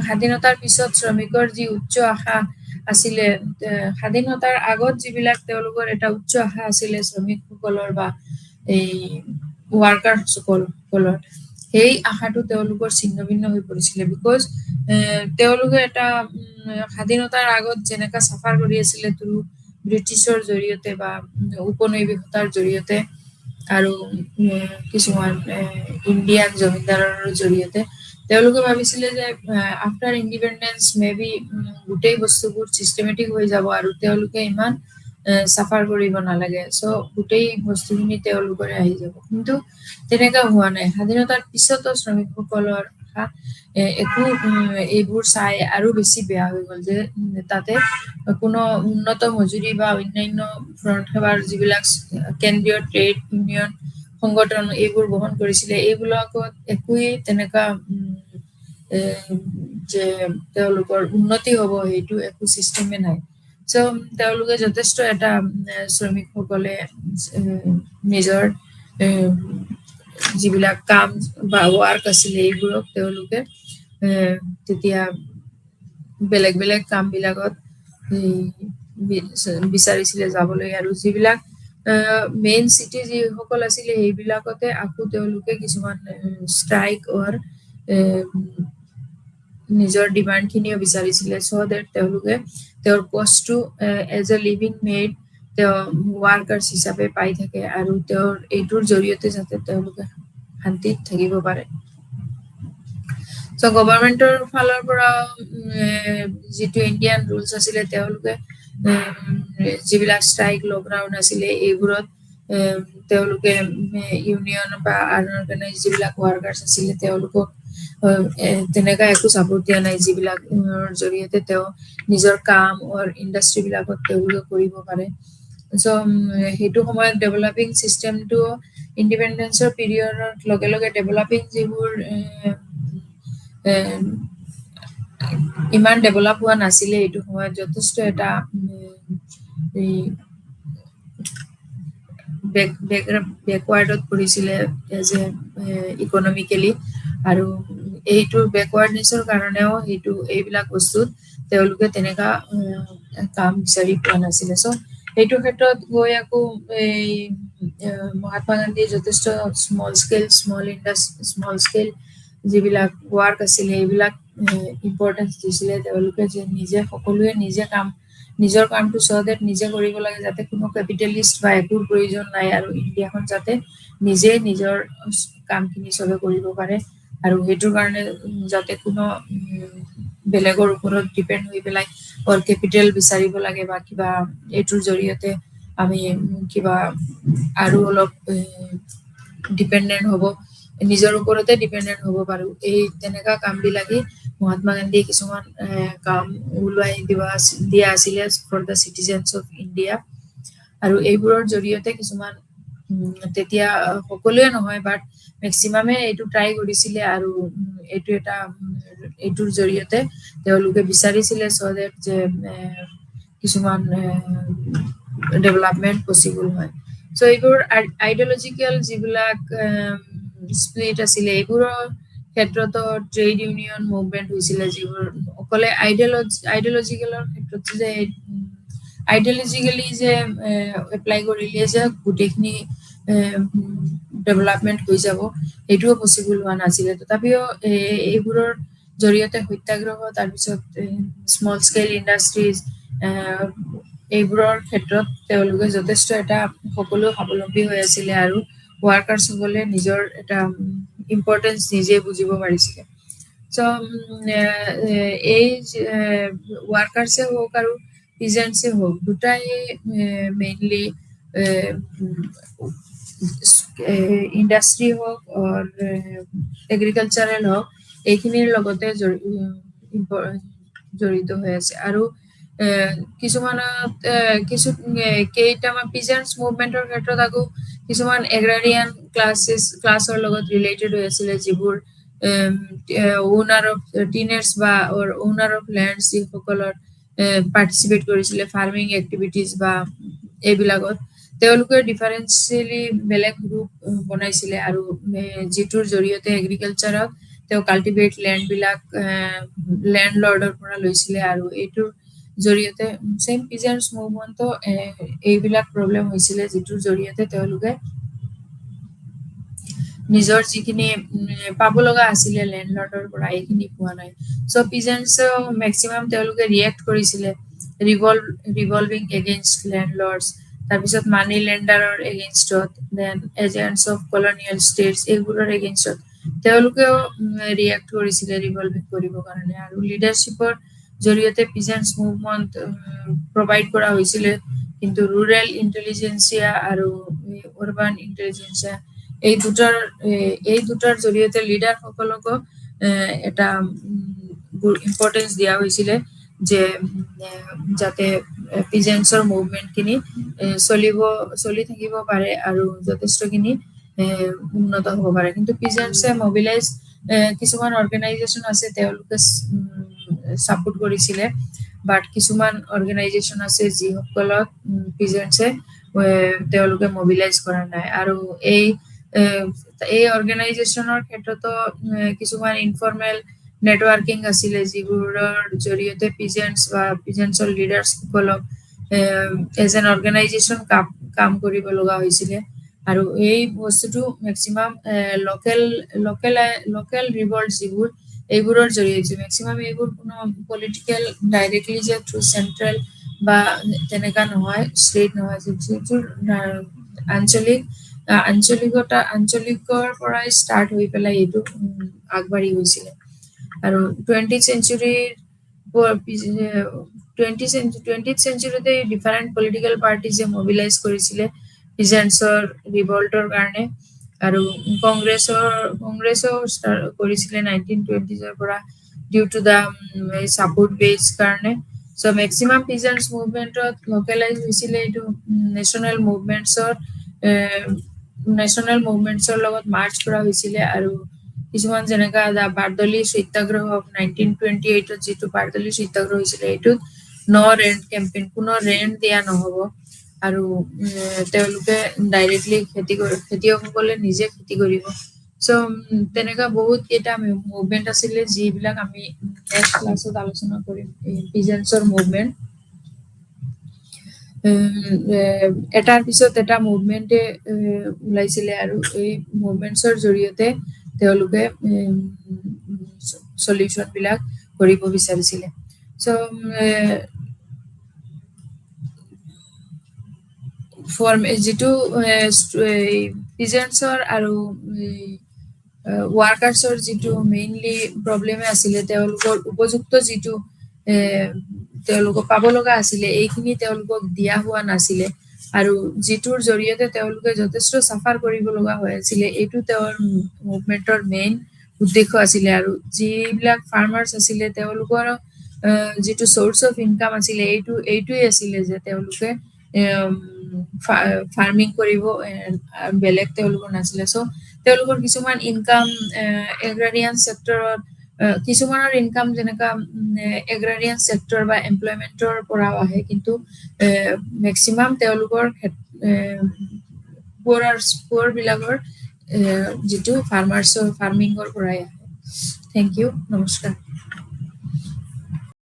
স্বাধীনতাৰ পিছত শ্ৰমিকৰ যি উচ্চ আশা আছিলে স্বাধীনতাৰ আগত যিবিলাক তেওঁলোকৰ এটা উচ্চ আশা আছিলে শ্ৰমিকসকলৰ বা এই ৱাৰ্কাৰসকলৰ সেই আশাটো তেওঁলোকৰ ছিন্ন ভিন্ন হৈ পৰিছিলে বিকজ তেওঁলোকে এটা স্বাধীনতাৰ আগত যেনেকা চাফাৰ কৰি আছিলে ব্ৰিটিছৰ জৰিয়তে বা উপনিৱেশতাৰ জৰিয়তে আৰু কিছুমান ইণ্ডিয়ান জমিনদাৰৰ জৰিয়তে তেওঁলোকে ভাবিছিলে যে আফটাৰ ইণ্ডিপেণ্ডেন্স মে বি গোটেই বস্তুবোৰ চিষ্টেমেটিক হৈ যাব আৰু তেওঁলোকে ইমান চাফাৰ কৰিব নালাগে চ' গোটেই বস্তুখিনি তেওঁলোকৰে আহি যাব কিন্তু তেনেকা হোৱা নাই স্বাধীনতাৰ পিছতো শ্ৰমিকসকলৰ একো এইবোৰ চাই আৰু বেছি বেয়া হৈ গ'ল যে তাতে কোনো উন্নত মজুৰি বা অন্যান্য ফ্ৰণ্ট সেৱাৰ যিবিলাক কেন্দ্ৰীয় ট্ৰেড ইউনিয়ন সংগঠন এইবোৰ গ্ৰহণ কৰিছিলে এইবিলাকত একোৱেই তেনেকা যে তেওঁলোকৰ উন্নতি হ'ব সেইটো একো চিষ্টেমে নাই চ' তেওঁলোকে যথেষ্ট এটা শ্ৰমিকসকলে নিজৰ যিবিলাক কাম বা ৱাৰ্ক আছিলে এইবোৰক তেওঁলোকে তেতিয়া বেলেগ বেলেগ কামবিলাকত বিচাৰিছিলে যাবলৈ আৰু যিবিলাক মেইন চিটি যিসকল আছিলে সেইবিলাকতে আকৌ তেওঁলোকে কিছুমান ষ্ট্ৰাইক অৰ নিজৰ ডিমাণ্ডখিনিও বিচাৰিছিলে চ' ডেট তেওঁলোকে তেওঁৰ পষ্টটো এজ এ লিভিং মেড তেওঁ ৱাৰ্কাৰ্ছ হিচাপে পাই থাকে আৰু তেওঁৰ এইটোৰ জৰিয়তে যাতে তেওঁলোকে শান্তিত থাকিব পাৰে চ' গভৰ্ণমেণ্টৰ ফালৰ পৰা যিটো ইণ্ডিয়ান ৰুলছ আছিলে তেওঁলোকে যিবিলাক ষ্ট্ৰাইক লকডাউন আছিলে এইবোৰত তেওঁলোকে ইউনিয়ন বা আনঅৰ্গেনাইজ যিবিলাক ৱাৰ্কাৰ্ছ আছিলে তেওঁলোকক তেনেকা একো চাপৰ্ট দিয়া নাই, যিবিলাক জৰিয়তে তেওঁ নিজৰ কাম ইণ্ডাষ্ট্ৰী বিলাকত তেওঁলোকে কৰিব পাৰে। চ' সেইটো সময়ত ডেভেলপিং চিষ্টেমটো ইণ্ডিপেণ্ডেঞ্চৰ পিৰিয়ডৰ লগে লগে ডেভেলপিং যিবোৰ এ, ইমান ডেভেলপ হোৱা নাছিলে এইটো সময়ত যথেষ্ট এটা বেকৱাৰ্ডত পৰিছিলে এজ এ ইকনমিকেলি, আৰু এইটোৰ বেকৱাৰ্ডনেছৰ কাৰণেও এইবিলাক বস্তুত তেওঁলোকে তেনেকা কাম বিচাৰি পোৱা নাছিলে। চ' সেইটো ক্ষেত্ৰত গৈ আকৌ এই মহাত্মা গান্ধীয়ে যথেষ্ট স্মল স্কেল যিবিলাক ৱাৰ্ক আছিলে এইবিলাক ইম্পৰ্টেঞ্চ দিছিলে। তেওঁলোকে যে সকলোৱে নিজৰ কামটো সহজে নিজে কৰিব লাগে, যাতে কোনো কেপিটেলিষ্ট বা একোৰ প্ৰয়োজন নাই, আৰু ইণ্ডিয়াখন যাতে নিজে নিজৰ কামখিনি চবে কৰিব পাৰে, আৰু সেইটোৰ কাৰণে যাতে কোনো বেলেগৰ ওপৰত ডিপেণ্ড হৈ পেলাই কেপিটেল বিচাৰিব লাগে বা কিবা এইটোৰ জৰিয়তে আমি কিবা আৰু অলপ ডিপেণ্ডেণ্ট হ'ব, নিজৰ ওপৰতে ডিপেণ্ডেণ্ট হ'ব পাৰো। এই তেনেকা কাম বিলাকে মহাত্মা গান্ধীয়ে কিছুমান কাম ওলাই দিয়া আছিলে for the citizens of India, আৰু এইবোৰৰ জৰিয়তে কিছুমান তেতিয়া সকলোৱে নহয় বাট মেক্সিমামে এইটো ট্ৰাই কৰিছিলে, আৰু এইটোৰ জৰিয়তে তেওঁলোকে বিচাৰিছিলে যে কিছুমান ডেভেলপমেণ্ট পচিবল হয়। চ' এইবোৰ আইডিঅলজিকেল যিবিলাক স্প্লিট আছিলে এইবোৰৰ ক্ষেত্ৰতো ট্ৰেড ইউনিয়ন মুভমেণ্ট হৈছিলে, যিবোৰ অকলে আইডিঅলজিকেলৰ ক্ষেত্ৰত যে আইডিঅলজিকেলি যে এপ্লাই কৰিলে যে গোটেইখিনি ডেভেলপমেণ্ট হৈ যাব সেইটোও পচিবল হোৱা নাছিলে। তথাপিও এইবোৰৰ জৰিয়তে সত্যাগ্ৰহ, তাৰপিছত স্মল স্কেল ইণ্ডাষ্ট্ৰিজ এইবোৰৰ ক্ষেত্ৰত তেওঁলোকে যথেষ্ট এটা সকলো স্বাৱলম্বী হৈ আছিলে, আৰু ৱাৰ্কাৰ্ছ সকলে নিজৰ এটা ইম্পৰ্টেঞ্চ নিজে বুজিব পাৰিছিলে। চ' এই ৱাৰ্কাৰ্ছে হওক আৰু পিজেন্টছে হওক দুটাই মেইনলি ইণ্ডাষ্ট্ৰি হওক এগ্ৰিকালচাৰেল হওক এইখিনিৰ লগতে জড়িত হৈ আছে। আৰু কেইটামান পিজেন্টছ মুভমেন্টৰ ক্ষেত্ৰত আকৌ কিছুমান এগ্ৰাৰিয়ান ক্লাছৰ লগত ৰিলেটেড হৈ আছিলে, যিবোৰ ওনাৰ অফ টিনাৰ্ছ বা ওনাৰ অফ লেণ্ড যিসকলৰ পাৰ্টিচিপেট কৰিছিলে ফাৰ্মিং এক্টিভিটিজ বা এইবিলাকত, তেওঁলোকে ডিফাৰেঞ্চিয়েলি বেলেগ গ্ৰুপ বনাইছিলে, আৰু যিটোৰ জৰিয়তে এগ্ৰিকালচাৰক তেওঁ কাল্টিভেট লেণ্ড লৰ্ডৰ পৰা লৈছিলে, আৰু এইটোৰ জৰিয়তে চেম পিজেন্টছ মুভমেণ্টতো এইবিলাক প্ৰব্লেম হৈছিলে, যিটোৰ জৰিয়তে তেওঁলোকে নিজৰ যিখিনি পাব লগা আছিলে লেণ্ড লৰ্ডৰ পৰা এইখিনি পোৱা নাই। চ' পিজেন্টছেও মেক্সিমাম তেওঁলোকে ৰিয়েক্ট কৰিছিলে ৰিভলভিং এগেইনষ্ট লেণ্ড লৰ্ডছ, তাৰপিছত মানি লেণ্ডাৰৰ এগেইনষ্টত, then agents of colonial states এইবোৰৰ এগেইনষ্টত তেওঁলোকেও ৰিয়েক্ট কৰিছিলে ৰিভলভিং কৰিবৰ কাৰণে। আৰু লিডাৰশ্বিপৰ জৰিয়তে পিজেন্টছ মুভমেণ্ট প্ৰভাইড কৰা হৈছিলে, কিন্তু ৰুৰেল ইণ্টেলিজেন্সিয়া আৰু আৰবান ইণ্টেলিজেন্সিয়া এই দুটাৰ জৰিয়তে লিডাৰসকলকো এটা ইম্পৰ্টেঞ্চ দিয়া হৈছিলে যে যাতে পিজেন্টছৰ মুভমেণ্টখিনি চলি থাকিব পাৰে আৰু যথেষ্টখিনি উন্নত হ'ব পাৰে। কিন্তু পিজেন্টছে মবিলাইজ কিছুমান অৰ্গেনাইজেশ্যন আছে তেওঁলোকে ছাপোৰ্ট কৰিছিলে, বাট কিছুমান অৰ্গেনাইজেশ্যন আছে যিসকলক পিজেন্টছে তেওঁলোকে মবিলাইজ কৰা নাই। আৰু এই অৰ্গেনাইজেশ্যনৰ ক্ষেত্ৰতো কিছুমান ইনফৰ্মেল নেটৱৰ্কিং আছিলে, যিবোৰৰ জৰিয়তে পিজেন্টছৰ লিডাৰসকলক এজ এন অৰ্গেনাইজেশ্যন কাম কৰিব লগা হৈছিলে। আৰু এই বস্তুটো মেক্সিমাম লোকেল ৰিভল্ট যিবোৰ এইবোৰৰ জৰিয়তে মেক্সিমাম এইবোৰ কোনো পলিটিকেল ডাইৰেক্টলি যে থ্ৰু চেন্ট্ৰেল বা তেনেকা নহয়, ষ্টেট নহয়, যিবোৰ আঞ্চলিকৰ পৰাই ষ্টাৰ্ট হৈ পেলাই এইটো আগবাঢ়ি গৈছিলে। আৰু টুৱেণ্টিথ চেঞ্চুৰীতে ডিফাৰেণ্ট পলিটিকেল পাৰ্টিজে মবিলাইজ কৰিছিলে পিজেন্টছৰ ৰিভল্টৰ কাৰণে আৰু কংগ্ৰেছো কৰিছিলে 1920s পৰা ডিউ টু দা ছাপোৰ্ট বেছ কাৰণে চ' মেক্সিমাম পিজেন্টছ মুভমেণ্টত লোকেলাইজ হৈছিলে এইটো নেশ্যনেল লগত মাৰ্চ কৰা হৈছিলে আৰু কিছুমান যেনেকা বাৰদলি সত্যাগ্ৰহ 1928ত যিটো বাৰদলি সত্যাগ্ৰহ হৈছিলে এইটোত ৰেণ্ট কেম্পেইন কোনো ৰেণ্ট দিয়া নহ'ব আৰু তেওঁলোকে ডাইৰেক্টলি খেতিয়কসকলে নিজে খেতি কৰিব চ' তেনেকুৱা বহুত কেইটা মুভমেণ্ট আছিলে যিবিলাক আমি নেক্সট ক্লাছত আলোচনা কৰিম পিজেন্টছৰ মুভমেণ্ট এটাৰ পিছত এটা মুভমেণ্টে ওলাইছিলে আৰু এই মুভমেণ্টছৰ জৰিয়তে তেওঁলোকে চলিউশ্যন বিলাক কৰিব বিচাৰিছিলে চ' যিটো পিজেন্টছৰ আৰু ৱাৰ্কাৰ্ছৰ যিটো মেইনলি প্ৰব্লেমে আছিলে তেওঁলোকৰ উপযুক্ত যিটো তেওঁলোকক পাব লগা আছিলে এইখিনি তেওঁলোকক দিয়া হোৱা নাছিলে আৰু যিটোৰ জৰিয়তে তেওঁলোকে যথেষ্ট চাফাৰ কৰিব লগা হৈ আছিলে এইটো তেওঁৰ মুভমেণ্টৰ মেইন উদ্দেশ্য আছিলে আৰু যিবিলাক ফাৰ্মাৰ্ছ আছিলে তেওঁলোকৰ যিটো চ'ৰ্চ অফ ইনকাম আছিলে এইটোৱে আছিলে যে তেওঁলোকে ফাৰ্মিং কৰিব বেলেগ তেওঁলোকৰ নাছিলে চ' তেওঁলোকৰ কিছুমান ইনকাম এগ্ৰাৰিয়ান চেক্টৰত কিছুমানৰ ইনকাম যেনেকা এগ্ৰাৰিয়ান চেক্টৰ বা এমপ্লয়মেণ্টৰ পৰাও আহে কিন্তু মেক্সিমাম তেওঁলোকৰ পুৱাৰ বিলাকৰ যিটো ফাৰ্মিঙৰ পৰাই আহে থেংক ইউ নমস্কাৰ